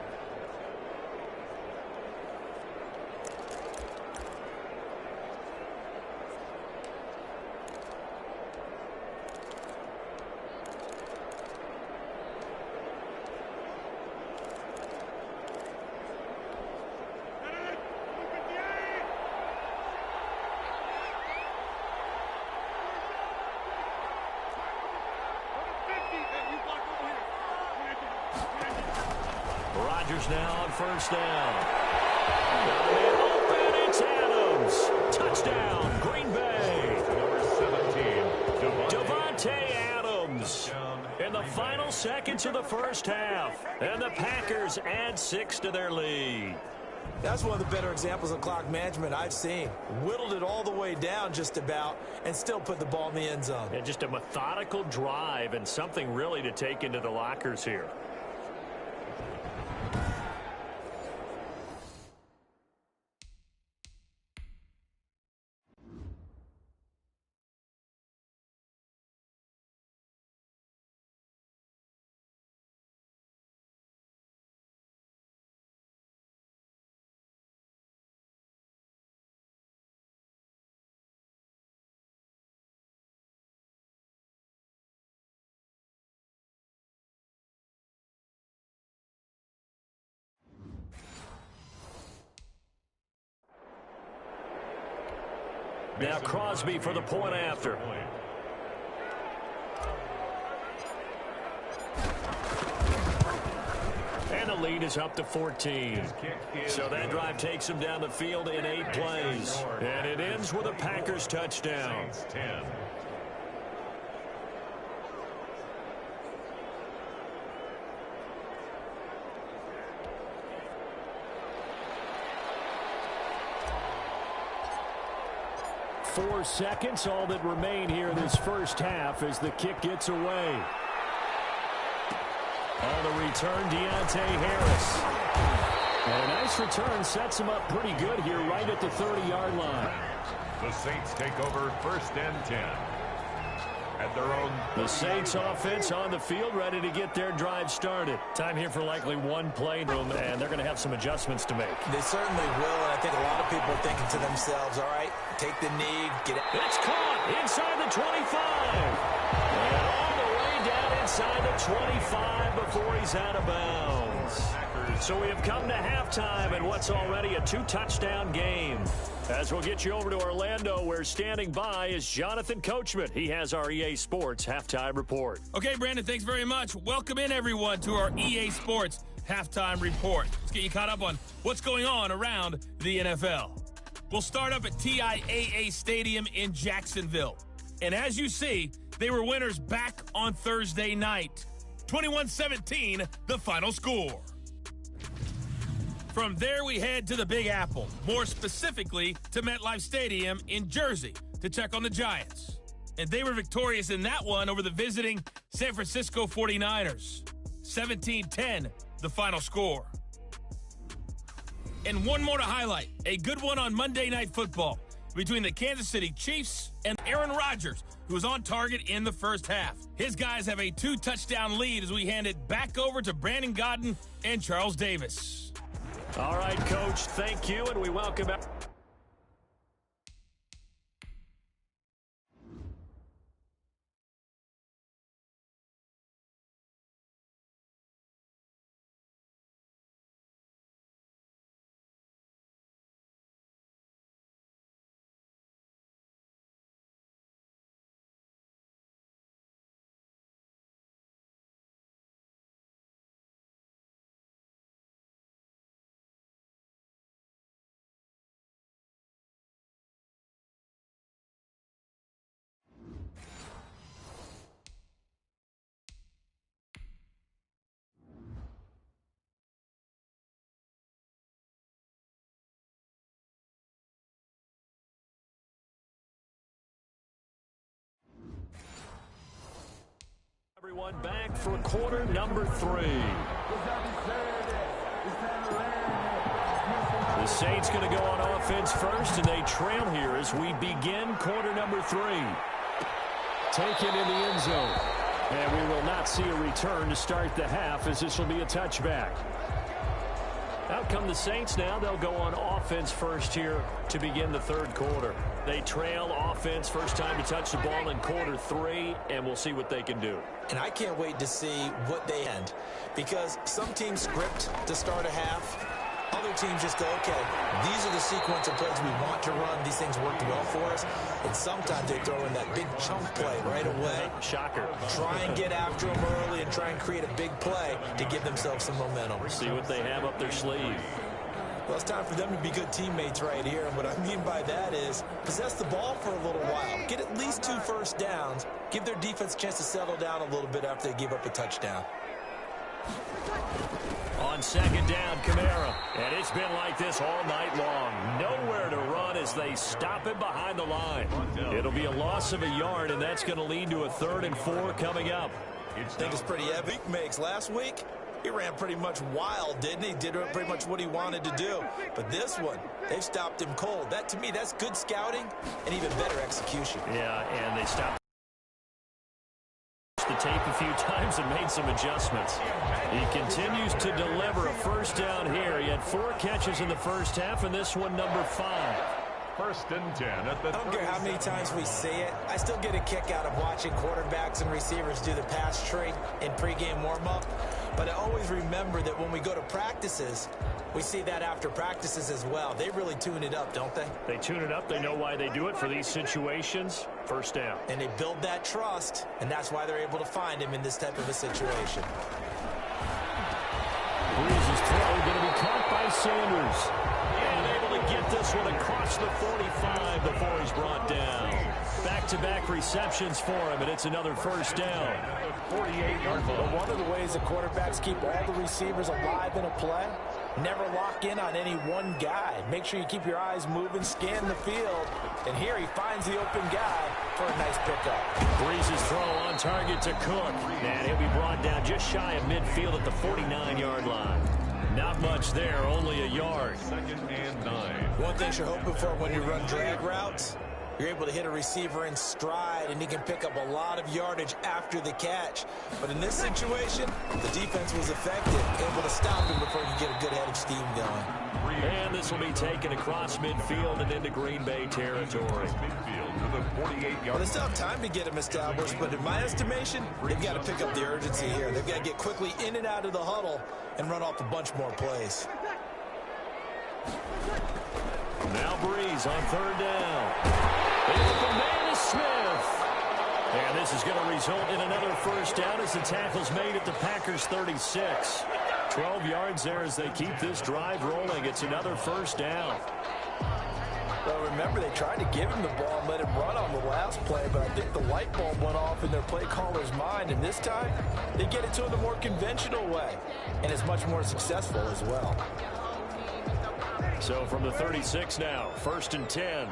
Speaker 3: Rodgers now on 1st down. Open, it's Adams. Touchdown, Green Bay.
Speaker 2: Number 17,
Speaker 3: Davante Adams. In the final seconds of the first half. And the Packers add 6 to their lead.
Speaker 4: That's one of the better examples of clock management I've seen. Whittled it all the way down just about and still put the ball in the end zone.
Speaker 3: And just a methodical drive and something really to take into the lockers here. Now Crosby for the point after. And the lead is up to 14. So that drive takes them down the field in 8 plays. And it ends with a Packers touchdown. 4 seconds, all that remain here in this first half as the kick gets away. On the return, Deontay Harris. And a nice return sets him up pretty good here right at the 30-yard line.
Speaker 2: The Saints take over 1st and 10. At their own.
Speaker 3: The Saints offense on the field, ready to get their drive started. Time here for likely one play room, and they're going to have some adjustments to make.
Speaker 4: They certainly will, and I think a lot of people are thinking to themselves, all right, take the knee, get it.
Speaker 3: It's caught inside the 25. And all the way down inside the 25 before he's out of bounds. So we have come to halftime in what's already a 2-touchdown game. As we'll get you over to Orlando, where standing by is Jonathan Coachman. He has our EA Sports Halftime Report.
Speaker 6: Okay, Brandon, thanks very much. Welcome in, everyone, to our EA Sports Halftime Report. Let's get you caught up on what's going on around the NFL. We'll start up at TIAA Stadium in Jacksonville. And as you see, they were winners back on Thursday night. 21-17, the final score. From there, we head to the Big Apple, more specifically to MetLife Stadium in Jersey to check on the Giants. And they were victorious in that one over the visiting San Francisco 49ers. 17-10, the final score. And one more to highlight, a good one on Monday Night Football between the Kansas City Chiefs and Aaron Rodgers, who was on target in the first half. His guys have a 2-touchdown lead as we hand it back over to Brandon Godden and Charles Davis.
Speaker 3: All right, Coach, thank you, and we welcome back. Everyone back for quarter number 3. The Saints going to go on offense first, and they trail here as we begin quarter number 3. Taken in the end zone. And we will not see a return to start the half, as this will be a touchback. Out come the Saints now. They'll go on offense first here to begin the third quarter. They trail offense, first time to touch the ball in quarter 3, and we'll see what they can do.
Speaker 4: And I can't wait to see what they end, because some teams script to start a half. Other teams just go, okay, these are the sequence of plays we want to run. These things worked well for us. And sometimes they throw in that big chunk play right away.
Speaker 3: Shocker.
Speaker 4: Try and get after them early and try and create a big play to give themselves some momentum.
Speaker 3: See what they have up their sleeve.
Speaker 4: Well, it's time for them to be good teammates right here. And what I mean by that is possess the ball for a little while. Get at least 2 first downs. Give their defense a chance to settle down a little bit after they give up a touchdown.
Speaker 3: On second down, Kamara. And it's been like this all night long. Nowhere to run as they stop him behind the line. It'll be a loss of a yard, and that's going to lead to a 3rd and 4 coming up.
Speaker 4: I think it's pretty epic. Makes last week, he ran pretty much wild, didn't he? Did pretty much what he wanted to do. But this one, they've stopped him cold. That, to me, that's good scouting and even better execution.
Speaker 3: Yeah, and they stopped the tape a few times and made some adjustments. He continues to deliver a first down here. He had 4 catches in the first half, and this one number 5.
Speaker 2: 1st and 10 at the.
Speaker 4: I don't care how many times we see it. I still get a kick out of watching quarterbacks and receivers do the pass tree in pregame warm-up. But I always remember that when we go to practices, we see that after practices as well. They really tune it up, don't they?
Speaker 3: They tune it up. They know why they do it for these situations. First down.
Speaker 4: And they build that trust, and that's why they're able to find him in this type of a situation.
Speaker 3: Breeze's throw going to be caught by Sanders. And able to get this one across the 45 before he's brought down. Back-to-back receptions for him, and it's another first down.
Speaker 4: 48-yard line. But one of the ways the quarterbacks keep all the receivers alive in a play, never lock in on any one guy. Make sure you keep your eyes moving, scan the field. And here he finds the open guy for a nice pickup.
Speaker 3: Breeze's throw on target to Cook. And he'll be brought down just shy of midfield at the 49-yard line. Not much there, only a yard.
Speaker 2: 2nd and 9.
Speaker 4: One thing you're hoping for when you run drag routes, you're able to hit a receiver in stride, and he can pick up a lot of yardage after the catch. But in this situation, the defense was effective, able to stop him before you get a good head of steam going.
Speaker 3: And this will be taken across midfield and into Green Bay territory.
Speaker 2: Midfield to the 48-yard.
Speaker 4: Well, they still have time to get him established, but in my estimation, they've got to pick up the urgency here. They've got to get quickly in and out of the huddle and run off a bunch more plays.
Speaker 3: Now Breeze on third down. The man is Smith. And this is going to result in another first down as the tackle's made at the Packers' 36. 12 yards there as they keep this drive rolling. It's another first down.
Speaker 4: Well, remember, they tried to give him the ball and let him run on the last play, but I think the light bulb went off in their play caller's mind, and this time they get it to him the more conventional way, and it's much more successful as well.
Speaker 3: So from the 36 now, 1st and 10.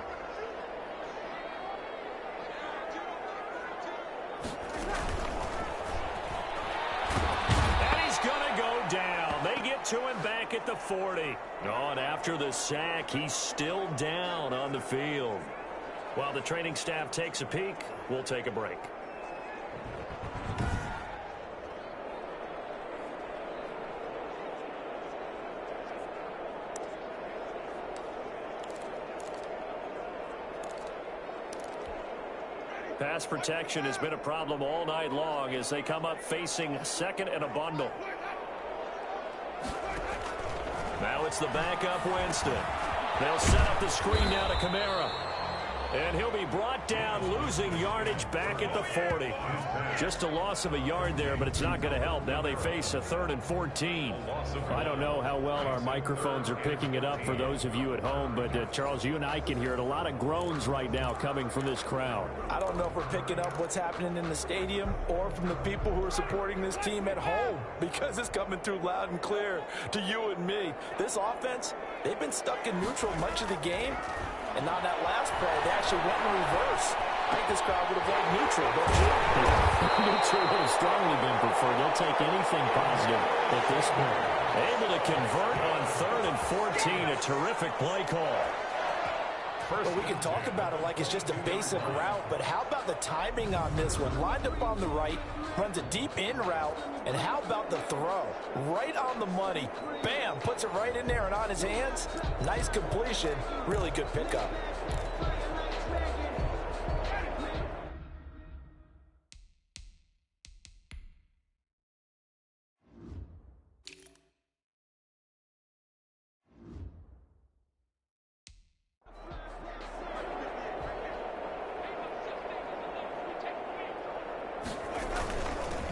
Speaker 3: And he's going to go down. They get to him back at the 40. Oh, and after the sack, he's still down on the field. While the training staff takes a peek, we'll take a break. Pass protection has been a problem all night long as they come up facing 2nd and a bundle. Now it's the backup Winston. They'll set up the screen now to Kamara. And he'll be brought down, losing yardage back at the 40. Just a loss of a yard there, but it's not going to help. Now they face a 3rd and 14. I don't know how well our microphones are picking it up for those of you at home, but Charles, you and I can hear it. A lot of groans right now coming from this crowd.
Speaker 4: I don't know if we're picking up what's happening in the stadium or from the people who are supporting this team at home, because it's coming through loud and clear to you and me. This offense, they've been stuck in neutral much of the game. And on that last play, they actually went in reverse. I think this crowd would have voted neutral, don't you?
Speaker 3: Neutral would have strongly been preferred. They'll take anything positive at this point. Able to convert on 3rd and 14. A terrific play call.
Speaker 4: Well, we can talk about it like it's just a basic route, but how about the timing on this one? Lined up on the right, runs a deep in route, and how about the throw? Right on the money. Bam, puts it right in there and on his hands. Nice completion, really good pickup.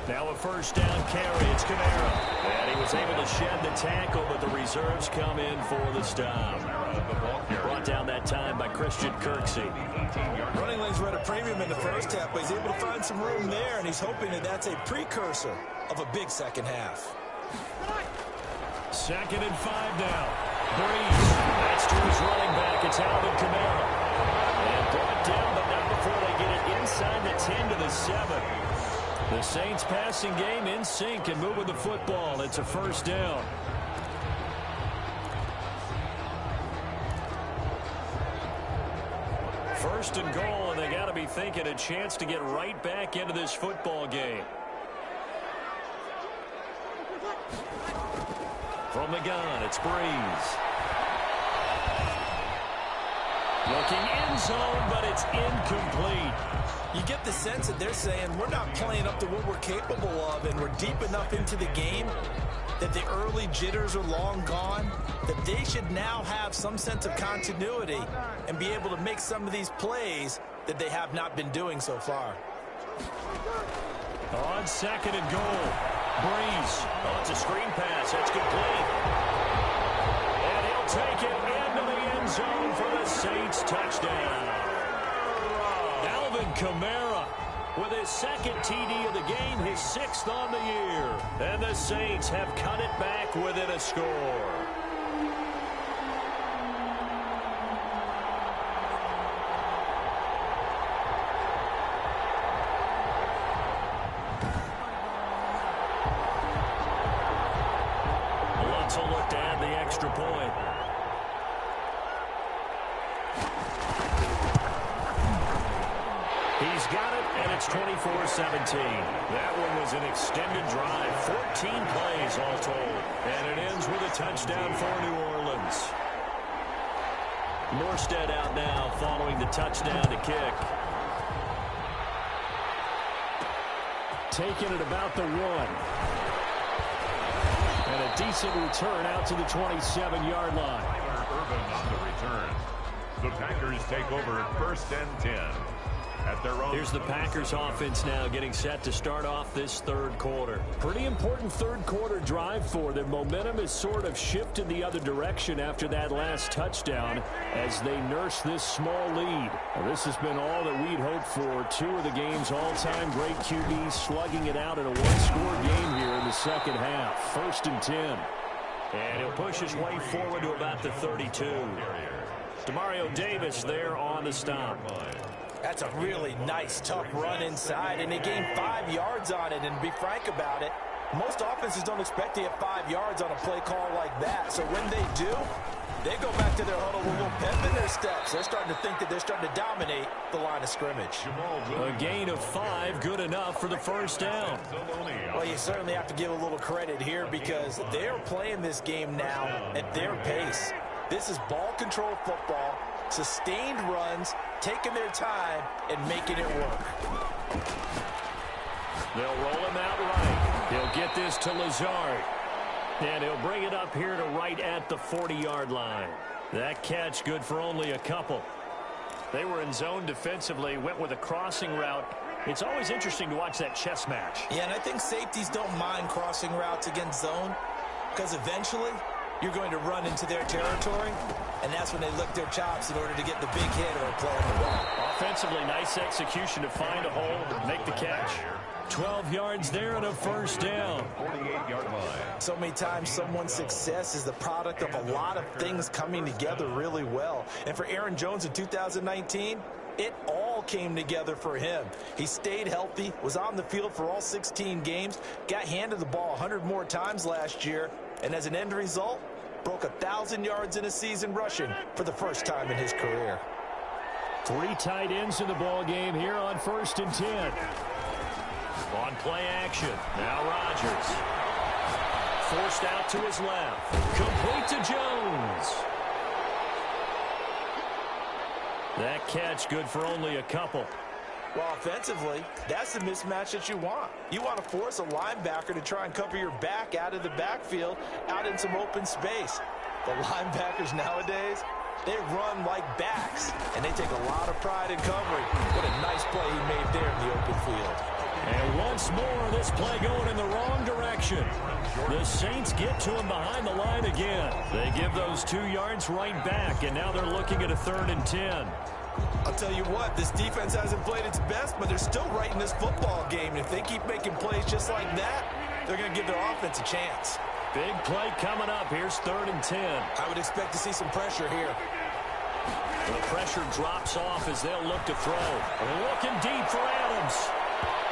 Speaker 3: Now a first down carry. It's Kamara. And he was able to shed the tackle, but the reserves come in for the stop. Brought down that time by Christian Kirksey.
Speaker 4: Running lanes were at a premium in the first half, but he's able to find some room there, and he's hoping that that's a precursor of a big second half.
Speaker 3: 2nd and 5 now. Breeze. That's to his running back. It's Alvin Kamara. And brought down, but not before they get it inside the 10 to the 7. The Saints passing game in sync and moving the football. It's a first down. First and goal, and they got to be thinking a chance to get right back into this football game. From the gun, it's Breeze. Looking end zone, but it's incomplete.
Speaker 4: You get the sense that they're saying we're not playing up to what we're capable of, and we're deep enough into the game that the early jitters are long gone, that they should now have some sense of continuity and be able to make some of these plays that they have not been doing so far.
Speaker 3: On second and goal, Breeze. Oh, it's a screen pass. That's complete. And he'll take it into the end zone for the Saints touchdown. Alvin Kamara with his second TD of the game, his 6th on the year. And the Saints have cut it back within a score. Let's look to add the extra point. He's got it, and it's 24-17. That one was an extended drive, 14 plays all told. And it ends with a touchdown for New Orleans. Morstead out now following the touchdown to kick. Taking it about the 1. And a decent return out to the 27-yard line.
Speaker 2: Urban on the return. The Packers take over at 1st and 10. At their own.
Speaker 3: Here's the Packers offense now getting set to start off this third quarter. Pretty important third quarter drive for them. Momentum has sort of shifted the other direction after that last touchdown as they nurse this small lead. Well, this has been all that we'd hoped for. 2 of the game's all-time great QBs slugging it out in a one-score game here in the second half. 1st and 10. And he'll push his way forward to about the 32. Demario Davis there on the stop.
Speaker 4: That's a really nice, tough run inside, and they gained 5 yards on it. And to be frank about it, most offenses don't expect to get 5 yards on a play call like that. So when they do, they go back to their huddle with a little pep in their steps. They're starting to think that they're starting to dominate the line of scrimmage.
Speaker 3: A gain of 5, good enough for the first down.
Speaker 4: Well, you certainly have to give a little credit here because they're playing this game now at their pace. This is ball control football. Sustained runs, taking their time, and making it work.
Speaker 3: They'll roll him out right. He'll get this to Lazard. And he'll bring it up here to right at the 40-yard line. That catch good for only a couple. They were in zone defensively, went with a crossing route. It's always interesting to watch that chess match.
Speaker 4: Yeah, and I think safeties don't mind crossing routes against zone because eventually you're going to run into their territory, and that's when they lick their chops in order to get the big hit or play on the ball.
Speaker 3: Offensively, nice execution to find a hole, make the catch. 12 yards there and a first down.
Speaker 2: 48-yard line.
Speaker 4: So many times someone's success is the product of a lot of things coming together really well. And for Aaron Jones in 2019, it all came together for him. He stayed healthy, was on the field for all 16 games, got handed the ball 100 more times last year, and as an end result, broke 1,000 yards in a season rushing for the first time in his career.
Speaker 3: 3 tight ends in the ball game here on 1st and 10. On play action, now Rodgers. Forced out to his left. Complete to Jones. That catch good for only a couple.
Speaker 4: Well, offensively, that's the mismatch that you want. You want to force a linebacker to try and cover your back out of the backfield, out in some open space. The linebackers nowadays, they run like backs, and they take a lot of pride in covering. What a nice play he made there in the open field.
Speaker 3: And once more, this play going in the wrong direction. The Saints get to him behind the line again. They give those 2 yards right back, and now they're looking at a 3rd and 10.
Speaker 4: I'll tell you what, this defense hasn't played its best, but they're still right in this football game. And if they keep making plays just like that, they're going to give their offense a chance.
Speaker 3: Big play coming up. Here's 3rd and 10.
Speaker 4: I would expect to see some pressure here.
Speaker 3: The pressure drops off as they'll look to throw. Looking deep for Adams.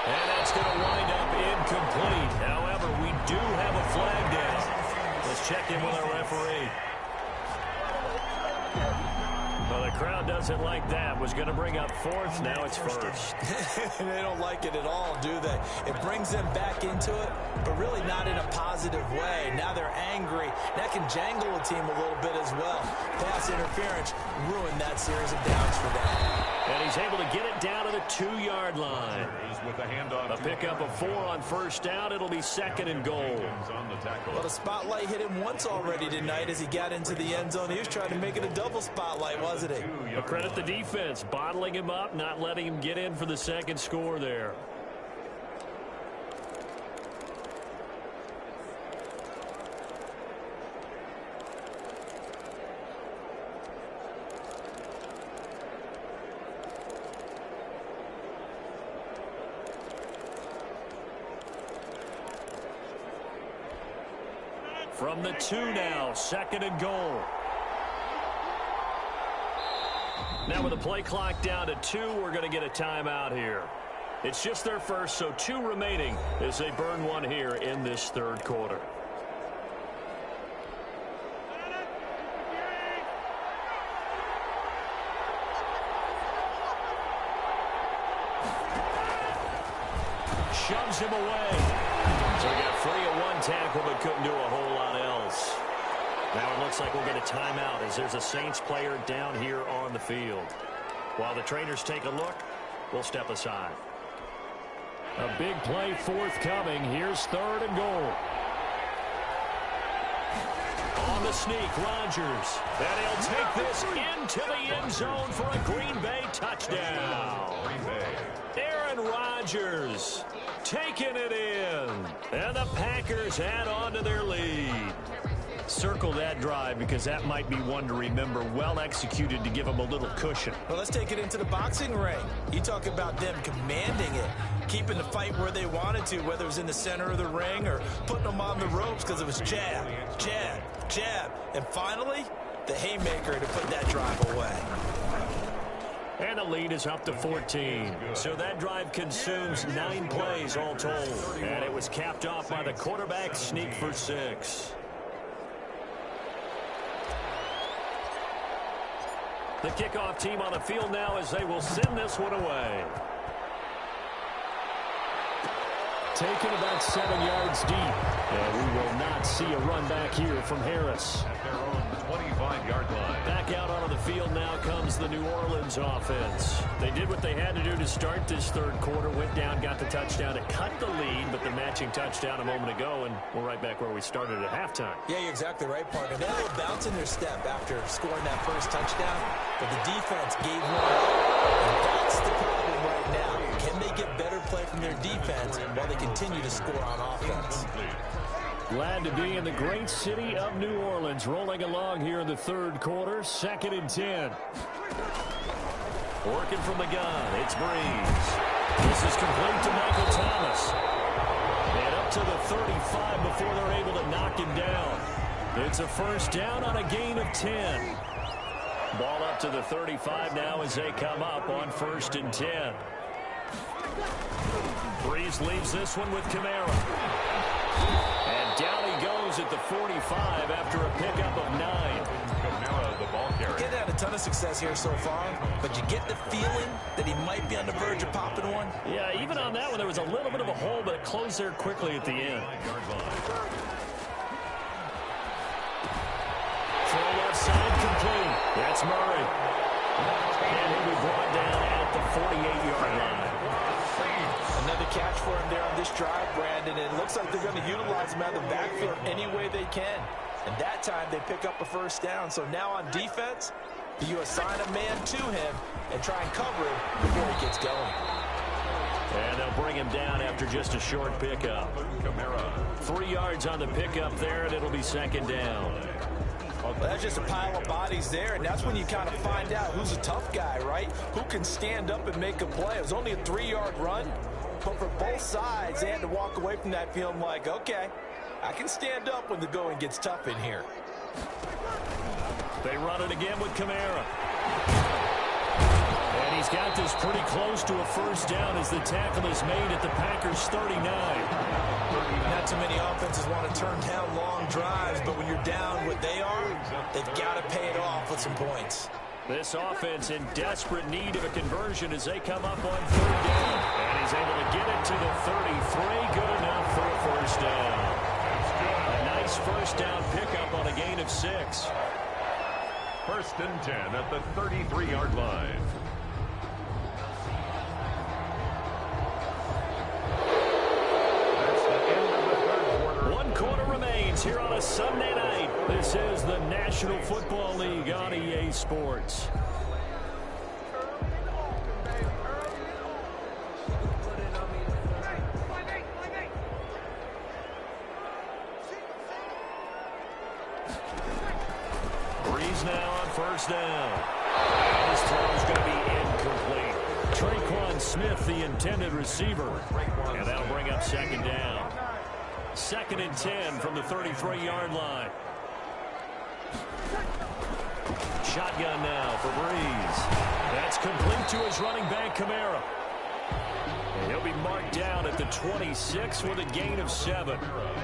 Speaker 3: And that's going to wind up incomplete. However, we do have a flag down. Let's check in with our referee. Well, the crowd doesn't like that. Was going to bring up fourth. Now it's first.
Speaker 4: They don't like it at all, do they? It brings them back into it, but really not in a positive way. Now they're angry. That can jangle a team a little bit as well. Pass interference ruined that series of downs for them.
Speaker 3: And he's able to get it down to the 2-yard line. A pickup of 4 on first down. It'll be second and goal.
Speaker 4: Well, the spotlight hit him once already tonight as he got into the end zone. He was trying to make it a double spotlight, wasn't he?
Speaker 3: But credit the defense, bottling him up, not letting him get in for the second score there. From the 2 now, second and goal. Now with the play clock down to 2, we're going to get a timeout here. It's just their first, so 2 remaining as they burn one here in this third quarter. Shoves him away. So he got free at one tackle, but couldn't do a whole lot else. Now it looks like we'll get a timeout as there's a Saints player down here on the field. While the trainers take a look, we'll step aside. A big play forthcoming. Here's third and goal. On the sneak, Rodgers. And he'll take this into the end zone for a Green Bay touchdown. Aaron Rodgers taking it in. And the Packers add on to their lead. Circle that drive because that might be one to remember. Well executed to give them a little cushion.
Speaker 4: Well, let's take it into the boxing ring. You talk about them commanding it, keeping the fight where they wanted to, whether it was in the center of the ring or putting them on the ropes because it was jab, jab, jab. And finally, the haymaker to put that drive away.
Speaker 3: And the lead is up to 14. So that drive consumes 9 plays all told. And it was capped off by the quarterback sneak for 6. The kickoff team on the field now as they will send this one away. Taken about 7 yards deep. And we will not see a run back here from Harris.
Speaker 2: At their own 25-yard line.
Speaker 3: Back out onto the field now comes the New Orleans offense. They did what they had to do to start this third quarter. Went down, got the touchdown to cut the lead, but the matching touchdown a moment ago, and we're right back where we started at halftime.
Speaker 4: Yeah, you're exactly right, partner. They had a little bounce in their step after scoring that first touchdown, but the defense gave one up, and that's the problem right now. Can they get better play from their defense while they continue to score on offense?
Speaker 3: Glad to be in the great city of New Orleans, rolling along here in the third quarter, 2nd and 10. Working from the gun, it's Breeze. This is complete to Michael Thomas. And up to the 35 before they're able to knock him down. It's a first down on a gain of 10. Ball up to the 35 now as they come up on 1st and 10. Breeze leaves this one with Kamara. And down he goes at the 45 after a pickup of 9.
Speaker 2: Kamara, the ball carrier.
Speaker 4: Getting had a ton of success here so far, but you get the feeling that he might be on the verge of popping one.
Speaker 3: Yeah, even on that one, there was a little bit of a hole, but it closed there quickly at the end. Throw left side complete. That's Murray. And he'll be brought down at the 48-yard line.
Speaker 4: Another catch for him there on this drive, Brandon. It looks like they're going to utilize him out of the backfield any way they can. And that time they pick up a first down. So now on defense, you assign a man to him and try and cover him before he gets going.
Speaker 3: And they'll bring him down after just a short pickup.
Speaker 2: Kamara.
Speaker 3: 3 yards on the pickup there, and it'll be 2nd down.
Speaker 4: Well, that's just a pile of bodies there, and that's when you kind of find out who's a tough guy, right? Who can stand up and make a play. It was only a 3-yard run, but for both sides, they had to walk away from that feeling like, okay, I can stand up when the going gets tough in here.
Speaker 3: They run it again with Kamara. And he's got this pretty close to a first down as the tackle is made at the Packers' 39.
Speaker 4: Not too many offenses want to turn down long drives, but when you're down what they are, they've got to pay it off with some points.
Speaker 3: This offense in desperate need of a conversion as they come up on 3rd down. And he's able to get it to the 33. Good enough for a first down. A nice first down pickup on a gain of 6.
Speaker 2: 1st and 10 at the 33-yard line. That's the end of the 3rd quarter.
Speaker 3: 1 quarter remains here on a Sunday night. This is the National Football League on EA Sports. Breeze now on 1st down. This throw is going to be incomplete. Traquan Smith, the intended receiver. And that'll bring up 2nd down. 2nd and 10 from the 33-yard line. Shotgun now for Breeze. That's complete to his running back, Kamara. And he'll be marked down at the 26 with a gain of 7.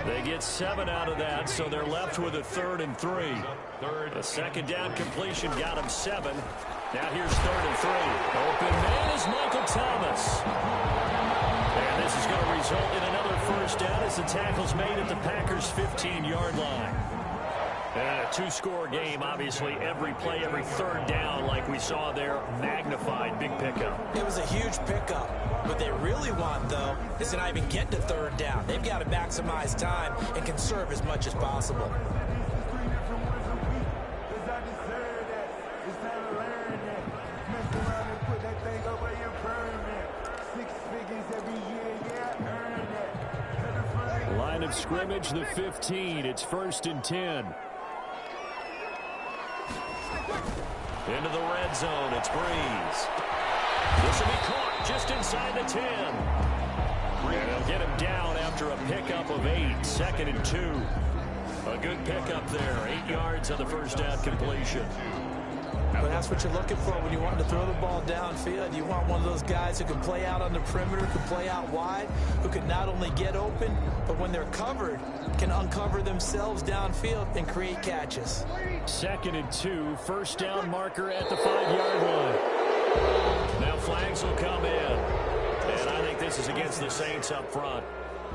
Speaker 3: They get 7 out of that, so they're left with a 3rd and 3. The 2nd down completion got him 7. Now here's 3rd and 3. Open man is Michael Thomas. And this is going to result in another first down as the tackle's made at the Packers' 15-yard line. And a 2-score game, obviously, every play, every 3rd down, like we saw there, magnified. Big pickup.
Speaker 4: It was a huge pickup. What they really want, though, is to not even get to 3rd down. They've got to maximize time and conserve as much as possible.
Speaker 3: Line of scrimmage, the 15. It's 1st and 10. Into the red zone. It's Breeze. This will be caught just inside the 10. And they'll get him down after a pickup of 8. 2nd and 2. A good pickup there. 8 yards on the first down completion.
Speaker 4: But that's what you're looking for when you want to throw the ball downfield. You want one of those guys who can play out on the perimeter, can play out wide, who can not only get open, but when they're covered, can uncover themselves downfield and create catches.
Speaker 3: 2nd and 2, first down marker at the 5-yard line. Now flags will come in. And I think this is against the Saints up front.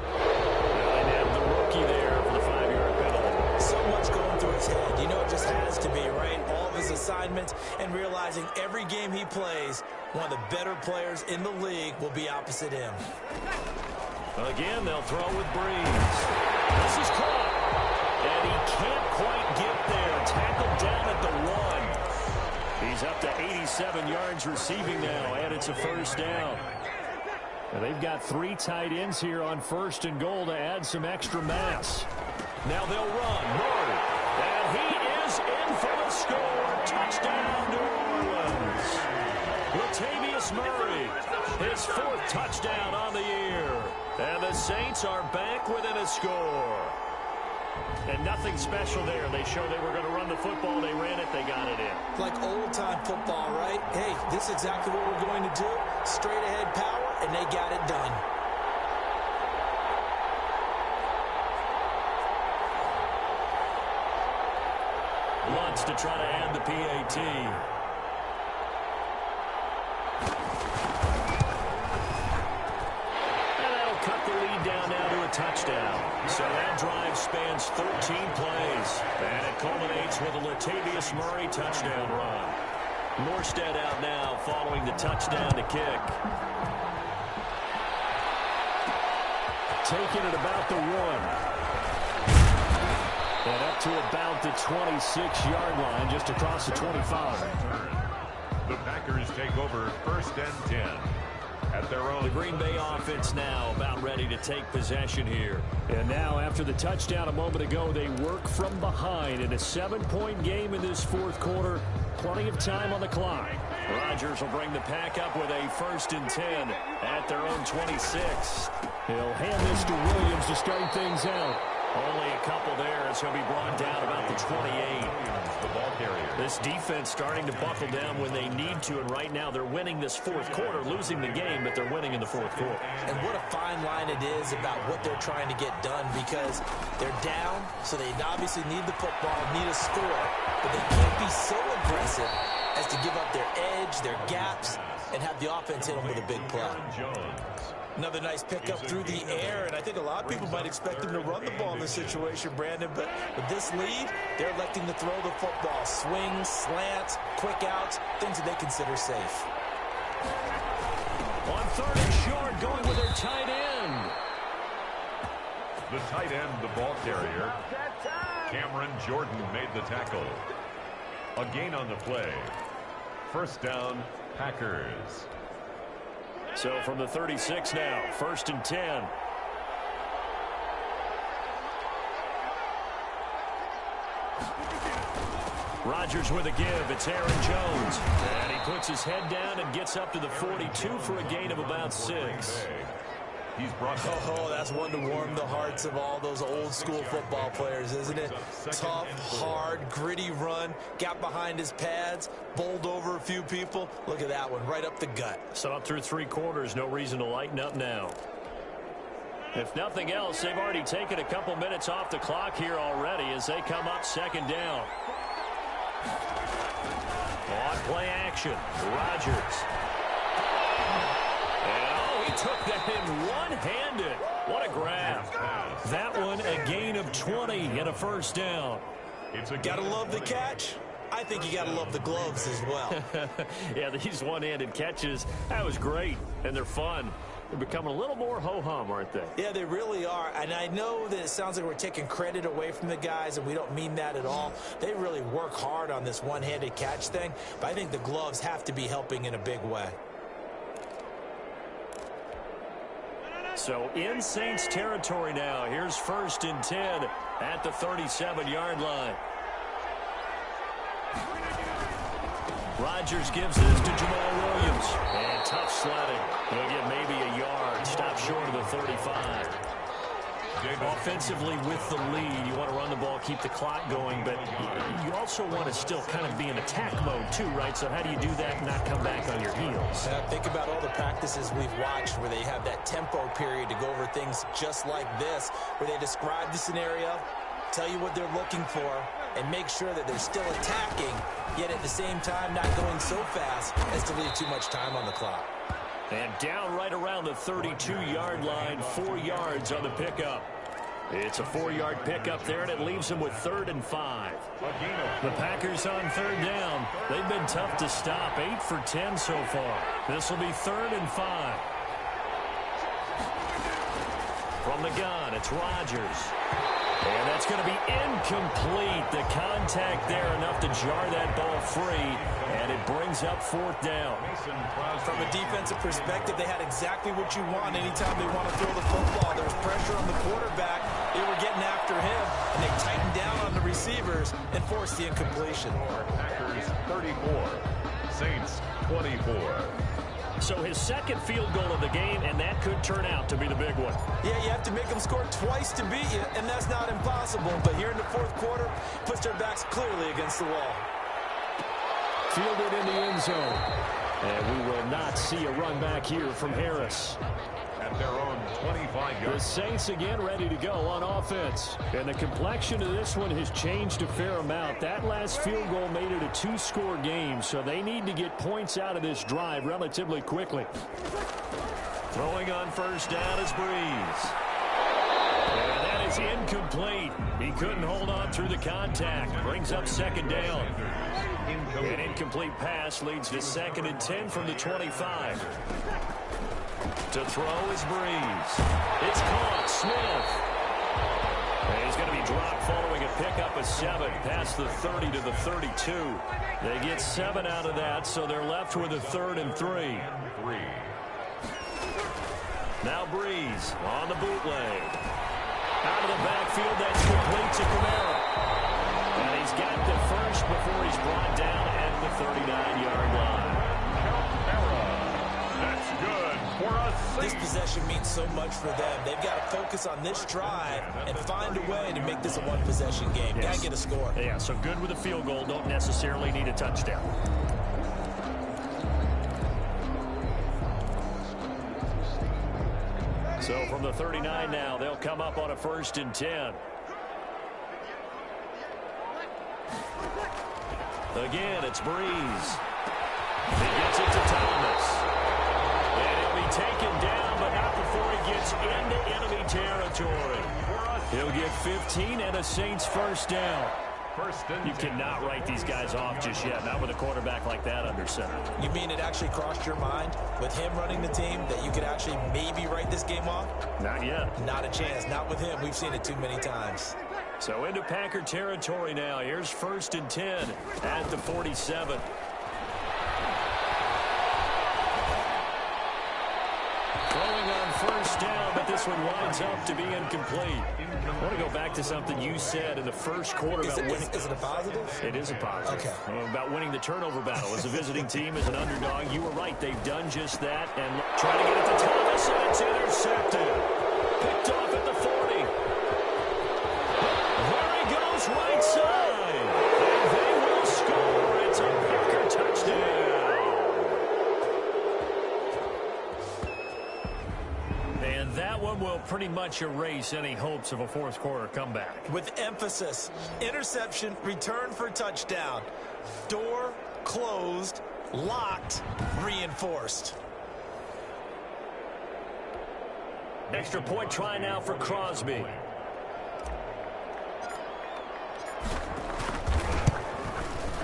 Speaker 3: And have the rookie there for the 5-yard penalty.
Speaker 4: So much going through his head. You know it just has to be, right? All of his assignments and realizing every game he plays, one of the better players in the league will be opposite him.
Speaker 3: Again, they'll throw with Breeze. This is caught. And he can't quite get there. Tackled down at the 1. He's up to 87 yards receiving now, and it's a first down. And they've got 3 tight ends here on 1st and goal to add some extra mass. Now they'll run. Murray. And he is in for a score. Touchdown, New Orleans. Latavius Murray, his 4th touchdown on the year. And the Saints are back within a score. And nothing special there. They showed they were going to run the football. They ran it. They got it in.
Speaker 4: Like old-time football, right? Hey, this is exactly what we're going to do. Straight-ahead power, and they got it done.
Speaker 3: Lutz to try to add the PAT. And that'll cut the lead down now to a touchdown. So that drive spans 13 plays. And it culminates with a Latavius Murray touchdown run. Morstead out now following the touchdown to kick. Taking it about the 1. And up to about the 26-yard line, just across the 25.
Speaker 2: The Packers take over 1st and 10 at their own.
Speaker 3: The Green Bay offense now about ready to take possession here. And now, after the touchdown a moment ago, they work from behind in a 7-point game in this 4th quarter. Plenty of time on the clock. Rodgers will bring the pack up with a 1st and 10 at their own 26. He'll hand this to Williams to start things out. Only a couple there as he'll be brought down about the 28.
Speaker 2: The ball carrier.
Speaker 3: This defense starting to buckle down when they need to, and right now they're winning this 4th quarter, losing the game, but they're winning in the 4th quarter.
Speaker 4: And what a fine line it is about what they're trying to get done, because they're down, so they obviously need the football, need a score, but they can't be so aggressive as to give up their edge, their gaps, and have the offense hit them with a big play. Another nice pickup through the air, and I think a lot of people might expect him to run the ball in this situation, Brandon, but with this lead, they're electing to throw the football. Swings, slants, quick outs, things that they consider safe.
Speaker 3: On 3rd and short, going with their tight end.
Speaker 2: The tight end, the ball carrier, Cameron Jordan, made the tackle. A gain on the play. First down, Packers.
Speaker 3: So from the 36 now, 1st and 10. Rodgers with a give. It's Aaron Jones. And he puts his head down and gets up to the 42 for a gain of about 6.
Speaker 2: He's brought
Speaker 4: that's one to warm the hearts of all those old school football players, isn't it? Tough, hard, gritty run, got behind his pads, bowled over a few people. Look at that one, right up the gut.
Speaker 3: So up through 3 quarters, no reason to lighten up now. If nothing else, they've already taken a couple minutes off the clock here already as they come up 2nd down. On play action, Rodgers. He took that in one-handed. What a grab. That one a gain of 20 and a 1st down.
Speaker 4: Gotta love the catch. I think you gotta love the gloves as well.
Speaker 3: Yeah, these one-handed catches, that was great, and they're fun. They're becoming a little more ho-hum, aren't they?
Speaker 4: Yeah, they really are. And I know that it sounds like we're taking credit away from the guys, and we don't mean that at all. They really work hard on this one-handed catch thing, but I think the gloves have to be helping in a big way.
Speaker 3: So in Saints territory now. Here's 1st and 10 at the 37-yard line. Rodgers gives this to Jamal Williams. And tough sledding. He'll get maybe a yard. Stop short of the 35. Offensively with the lead, you want to run the ball, keep the clock going, but you also want to still kind of be in attack mode too, right? So how do you do that and not come back on your heels?
Speaker 4: Think about all the practices we've watched where they have that tempo period to go over things just like this, where they describe the scenario, tell you what they're looking for, and make sure that they're still attacking, yet at the same time not going so fast as to leave too much time on the clock.
Speaker 3: And down right around the 32-yard line, 4 yards on the pickup. It's a 4-yard pickup there, and it leaves them with 3rd and 5. The Packers on 3rd down. They've been tough to stop, 8 for 10 so far. This will be 3rd and 5. From the gun, it's Rodgers. And that's going to be incomplete. The contact there enough to jar that ball free, and it brings up 4th down.
Speaker 4: From a defensive perspective, they had exactly what you want anytime they want to throw the football. There was pressure on the quarterback. They were getting after him, and they tightened down on the receivers and forced the incompletion.
Speaker 2: Packers 34, Saints 24.
Speaker 3: So his 2nd field goal of the game, and that could turn out to be the big one.
Speaker 4: Yeah, you have to make them score twice to beat you, and that's not impossible. But here in the 4th quarter, puts their backs clearly against the wall.
Speaker 3: Fielded in the end zone. And we will not see a run back here from Harris.
Speaker 2: At their own 25-yard.
Speaker 3: The Saints again ready to go on offense. And the complexion of this one has changed a fair amount. That last field goal made it a 2-score game, so they need to get points out of this drive relatively quickly. Throwing on 1st down is Breeze. And that is incomplete. He couldn't hold on through the contact. Brings up 2nd down. An incomplete pass leads to 2nd and 10 from the 25. To throw is Breeze. It's caught. Smith. And he's going to be dropped following a pickup of 7 past the 30 to the 32. They get 7 out of that, so they're left with a 3rd and 3. Now Breeze on the bootleg. Out of the backfield, that's complete to Kamara. And he's got the first before he's brought down at the 39-yard line.
Speaker 2: That's good for us.
Speaker 4: This possession means so much for them. They've got to focus on this drive and find a way to make this a one-possession game. Got to get a score.
Speaker 3: Yeah, so good with a field goal. Don't necessarily need a touchdown. So from the 39 now, they'll come up on a 1st and 10. Again, it's Breeze. He gets it to Thomas. And he'll be taken down, but not before he gets into enemy territory. He'll get 15 and a Saints first down. You cannot write these guys off just yet, not with a quarterback like that under center.
Speaker 4: You mean it actually crossed your mind with him running the team that you could actually maybe write this game off?
Speaker 3: Not yet.
Speaker 4: Not a chance. Not with him. We've seen it too many times.
Speaker 3: So into Packer territory now. Here's 1st and 10 at the 47. Throwing on first down, but this one winds up to be incomplete. I want to go back to something you said in the first quarter about winning.
Speaker 4: Is it a positive?
Speaker 3: It is a positive.
Speaker 4: Okay.
Speaker 3: About winning the turnover battle. As a visiting team, as an underdog, you were right. They've done just that. And trying to get it to Thomas, and it's intercepted. Picked off at the 40. There he goes, right side. And they will score. It's a Packer touchdown. And that one will pretty much erase any hopes of a fourth quarter comeback.
Speaker 4: With emphasis, interception, return for touchdown. Door closed, locked, reinforced.
Speaker 3: Extra point try now for Crosby.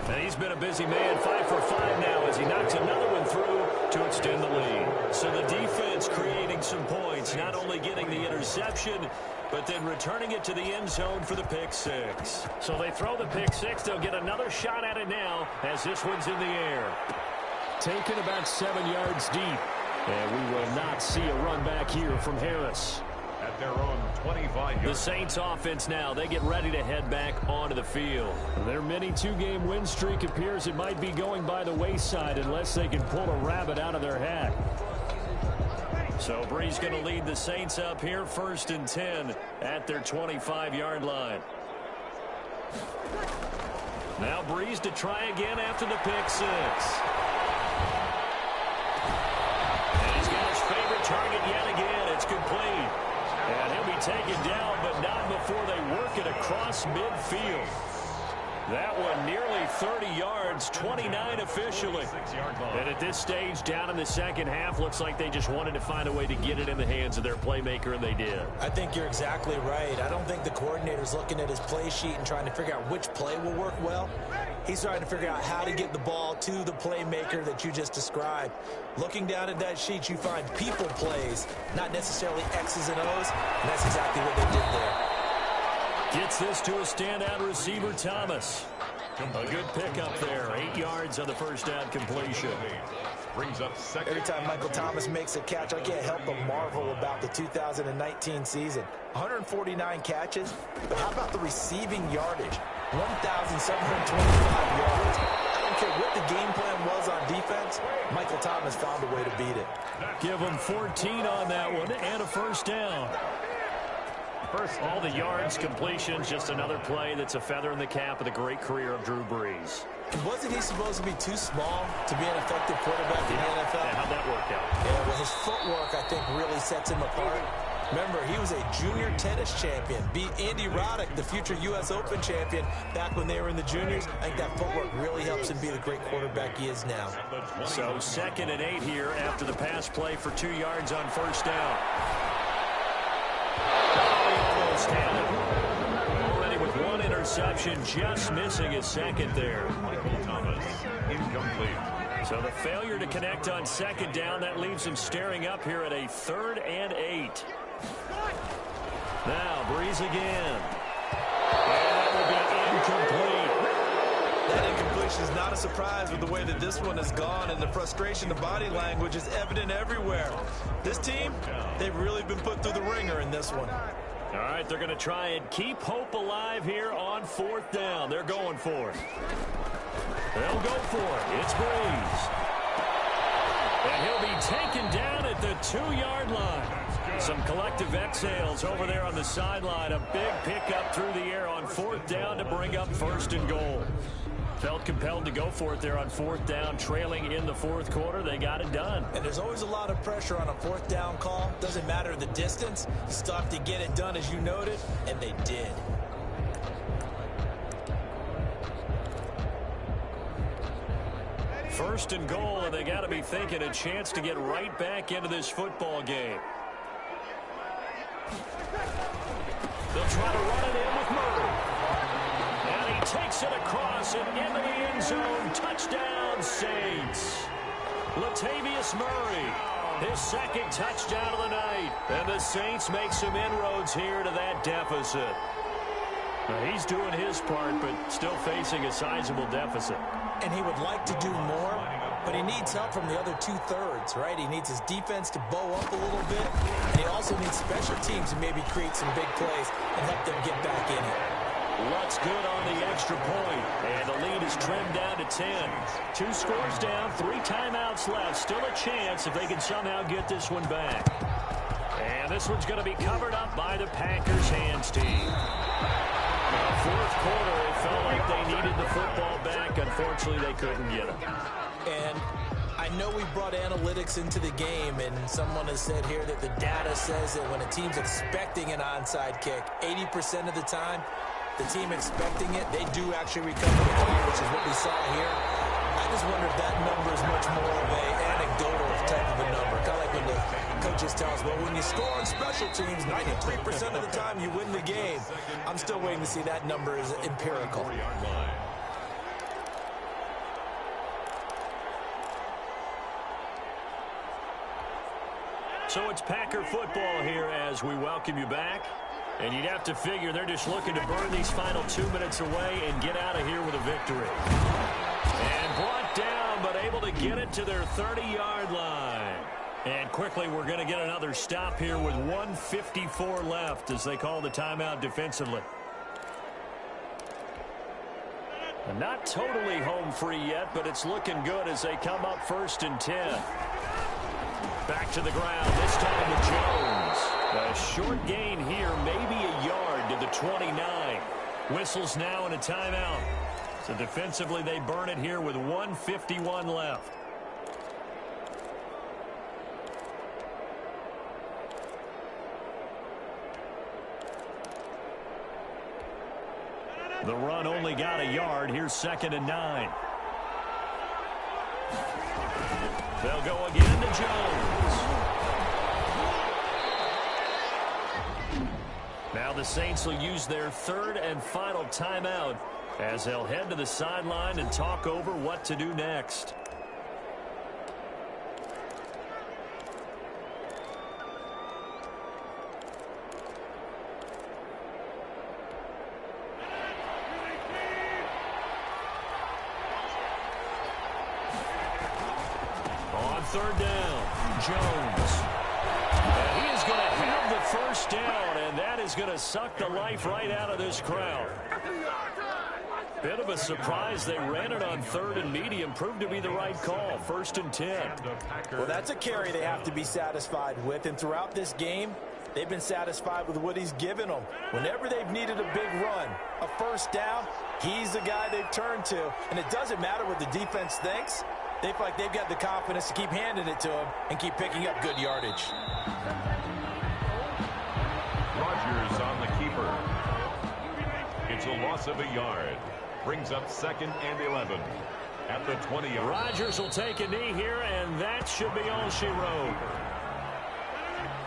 Speaker 3: And he's been a busy man, 5 for 5 now as he knocks another one through to extend the lead. So the defense creating some points, not only getting the interception, but then returning it to the end zone for the pick six. So they throw the pick six. They'll get another shot at it now as this one's in the air. Taken about 7 yards deep. And we will not see a run back here from Harris.
Speaker 2: At their own 25 yards.
Speaker 3: The Saints offense now, they get ready to head back onto the field. Their mini two-game win streak appears it might be going by the wayside unless they can pull a rabbit out of their hat. So Breeze going to lead the Saints up here, 1st and 10 at their 25-yard line. Now Breeze to try again after the pick six. And he's got his favorite target yet again. It's complete. And he'll be taken down, but not before they work it across midfield. That one nearly 30 yards, 29 officially. And at this stage, down in the second half, looks like they just wanted to find a way to get it in the hands of their playmaker, and they did.
Speaker 4: I think you're exactly right. I don't think the coordinator's looking at his play sheet and trying to figure out which play will work well. He's trying to figure out how to get the ball to the playmaker that you just described. Looking down at that sheet, you find people plays, not necessarily X's and O's, and that's exactly what they did there.
Speaker 3: Gets this to a standout receiver, Thomas. A good pickup there. 8 yards on the first down completion.
Speaker 2: Brings up second.
Speaker 4: Every time Michael Thomas makes a catch, I can't help but marvel about the 2019 season. 149 catches, but how about the receiving yardage? 1,725 yards. I don't care what the game plan was on defense. Michael Thomas found a way to beat it.
Speaker 3: Give him 14 on that one and a first down. All the yards, completions, just another play that's a feather in the cap of the great career of Drew Brees.
Speaker 4: Wasn't he supposed to be too small to be an effective quarterback in the NFL?
Speaker 3: Yeah, how'd that work out?
Speaker 4: Yeah, well, his footwork, I think, really sets him apart. Remember, he was a junior tennis champion, beat Andy Roddick, the future U.S. Open champion, back when they were in the juniors. I think that footwork really helps him be the great quarterback he is now.
Speaker 3: So 2nd and 8 here after the pass play for 2 yards on first down. Almost had it. Already with one interception, just missing his second there.
Speaker 2: Thomas, incomplete.
Speaker 3: So the failure to connect on second down, that leaves him staring up here at a 3rd and 8. Now, Breeze again. And that will be incomplete.
Speaker 4: That incompletion is not a surprise with the way that this one has gone, and the frustration, the body language is evident everywhere. This team, they've really been put through the ringer in this one.
Speaker 3: All right, they're going to try and keep hope alive here on 4th down. They're going for it. They'll go for it. It's Breeze. And he'll be taken down at the 2-yard line. Some collective exhales over there on the sideline. A big pickup through the air on 4th down to bring up 1st and goal. Felt compelled to go for it there on 4th down, trailing in the 4th quarter. They got it done.
Speaker 4: And there's always a lot of pressure on a 4th down call. Doesn't matter the distance. You still have to get it done, as you noted, and they did.
Speaker 3: First and goal, and they got to be thinking a chance to get right back into this football game. They'll try to run it in with Murray. And he takes it across and into the end zone. Touchdown, Saints. Latavius Murray, his second touchdown of the night. And the Saints make some inroads here to that deficit. Now, he's doing his part, but still facing a sizable deficit.
Speaker 4: And he would like to do more, but he needs help from the other two-thirds, right? He needs his defense to bow up a little bit, and he also needs special teams to maybe create some big plays and help them get back in it.
Speaker 3: Luck's good on the extra point, and the lead is trimmed down to 10. 2 scores down, 3 timeouts left. Still a chance if they can somehow get this one back. And this one's going to be covered up by the Packers hands team. Fourth quarter, it felt like they needed the football back. Unfortunately, they couldn't get it.
Speaker 4: And I know we brought analytics into the game, and someone has said here that the data says that when a team's expecting an onside kick, 80% of the time, the team expecting it, they do actually recover the ball, which is what we saw here. I just wonder if that number is much more of an anecdotal type of a number. Kind of like when the coaches tell us, well, when you score on special teams, 93% of the time you win the game. I'm still waiting to see that number is empirical.
Speaker 3: So it's Packer football here as we welcome you back. And you'd have to figure they're just looking to burn these final 2 minutes away and get out of here with a victory. And brought down, but able to get it to their 30-yard line. And quickly, we're going to get another stop here with 1:54 left as they call the timeout defensively. And not totally home free yet, but it's looking good as they come up 1st and 10. Back to the ground, this time with Jones. A short gain here, maybe a yard to the 29. Whistles now and a timeout. So defensively, they burn it here with 1:51 left. The run only got a yard. Here's 2nd and 9. They'll go again to Jones. Now the Saints will use their 3rd and final timeout as they'll head to the sideline and talk over what to do next. On 3rd down, Jones. And he is going to have the first down, and that is going to suck the life right out of this crowd. Bit of a surprise. They ran it on 3rd and medium. Proved to be the right call. 1st and 10.
Speaker 4: Well, that's a carry they have to be satisfied with. And throughout this game, they've been satisfied with what he's given them. Whenever they've needed a big run, a first down, he's the guy they've turned to. And it doesn't matter what the defense thinks. They feel like they've got the confidence to keep handing it to him and keep picking up good yardage.
Speaker 2: Rodgers on the keeper. It's a loss of a yard. Brings up 2nd and 11 at the 20-yard.
Speaker 3: Rodgers will take a knee here, and that should be all she wrote.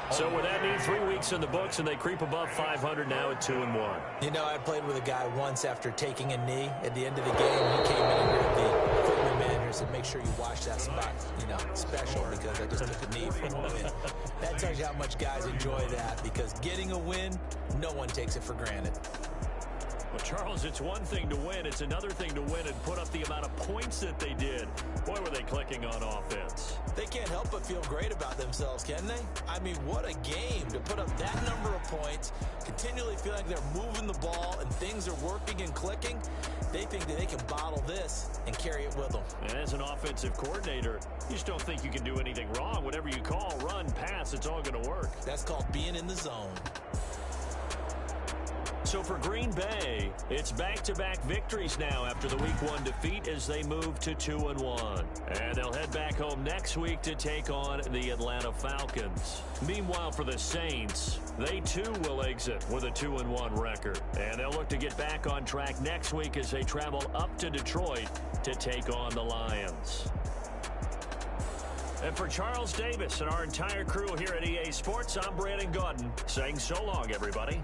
Speaker 3: So with that knee, 3 weeks in the books, and they creep above 500 now at 2-1.
Speaker 4: You know, I played with a guy once after taking a knee. At the end of the game, he came in and grabbed the equipment manager and said, make sure you wash that spot, you know, special, because I just took a knee from a win. That tells you how much guys enjoy that, because getting a win, no one takes it for granted.
Speaker 3: Well, Charles, it's one thing to win. It's another thing to win and put up the amount of points that they did. Boy, were they clicking on offense.
Speaker 4: They can't help but feel great about themselves, can they? I mean, what a game to put up that number of points, continually feel like they're moving the ball and things are working and clicking. They think that they can bottle this and carry it with them.
Speaker 3: And as an offensive coordinator, you just don't think you can do anything wrong. Whatever you call, run, pass, it's all going to work.
Speaker 4: That's called being in the zone.
Speaker 3: So for Green Bay, it's back-to-back victories now after the Week 1 defeat as they move to 2-1. And they'll head back home next week to take on the Atlanta Falcons. Meanwhile, for the Saints, they too will exit with a 2-1 record. And they'll look to get back on track next week as they travel up to Detroit to take on the Lions. And for Charles Davis and our entire crew here at EA Sports, I'm Brandon Gaudin saying so long, everybody.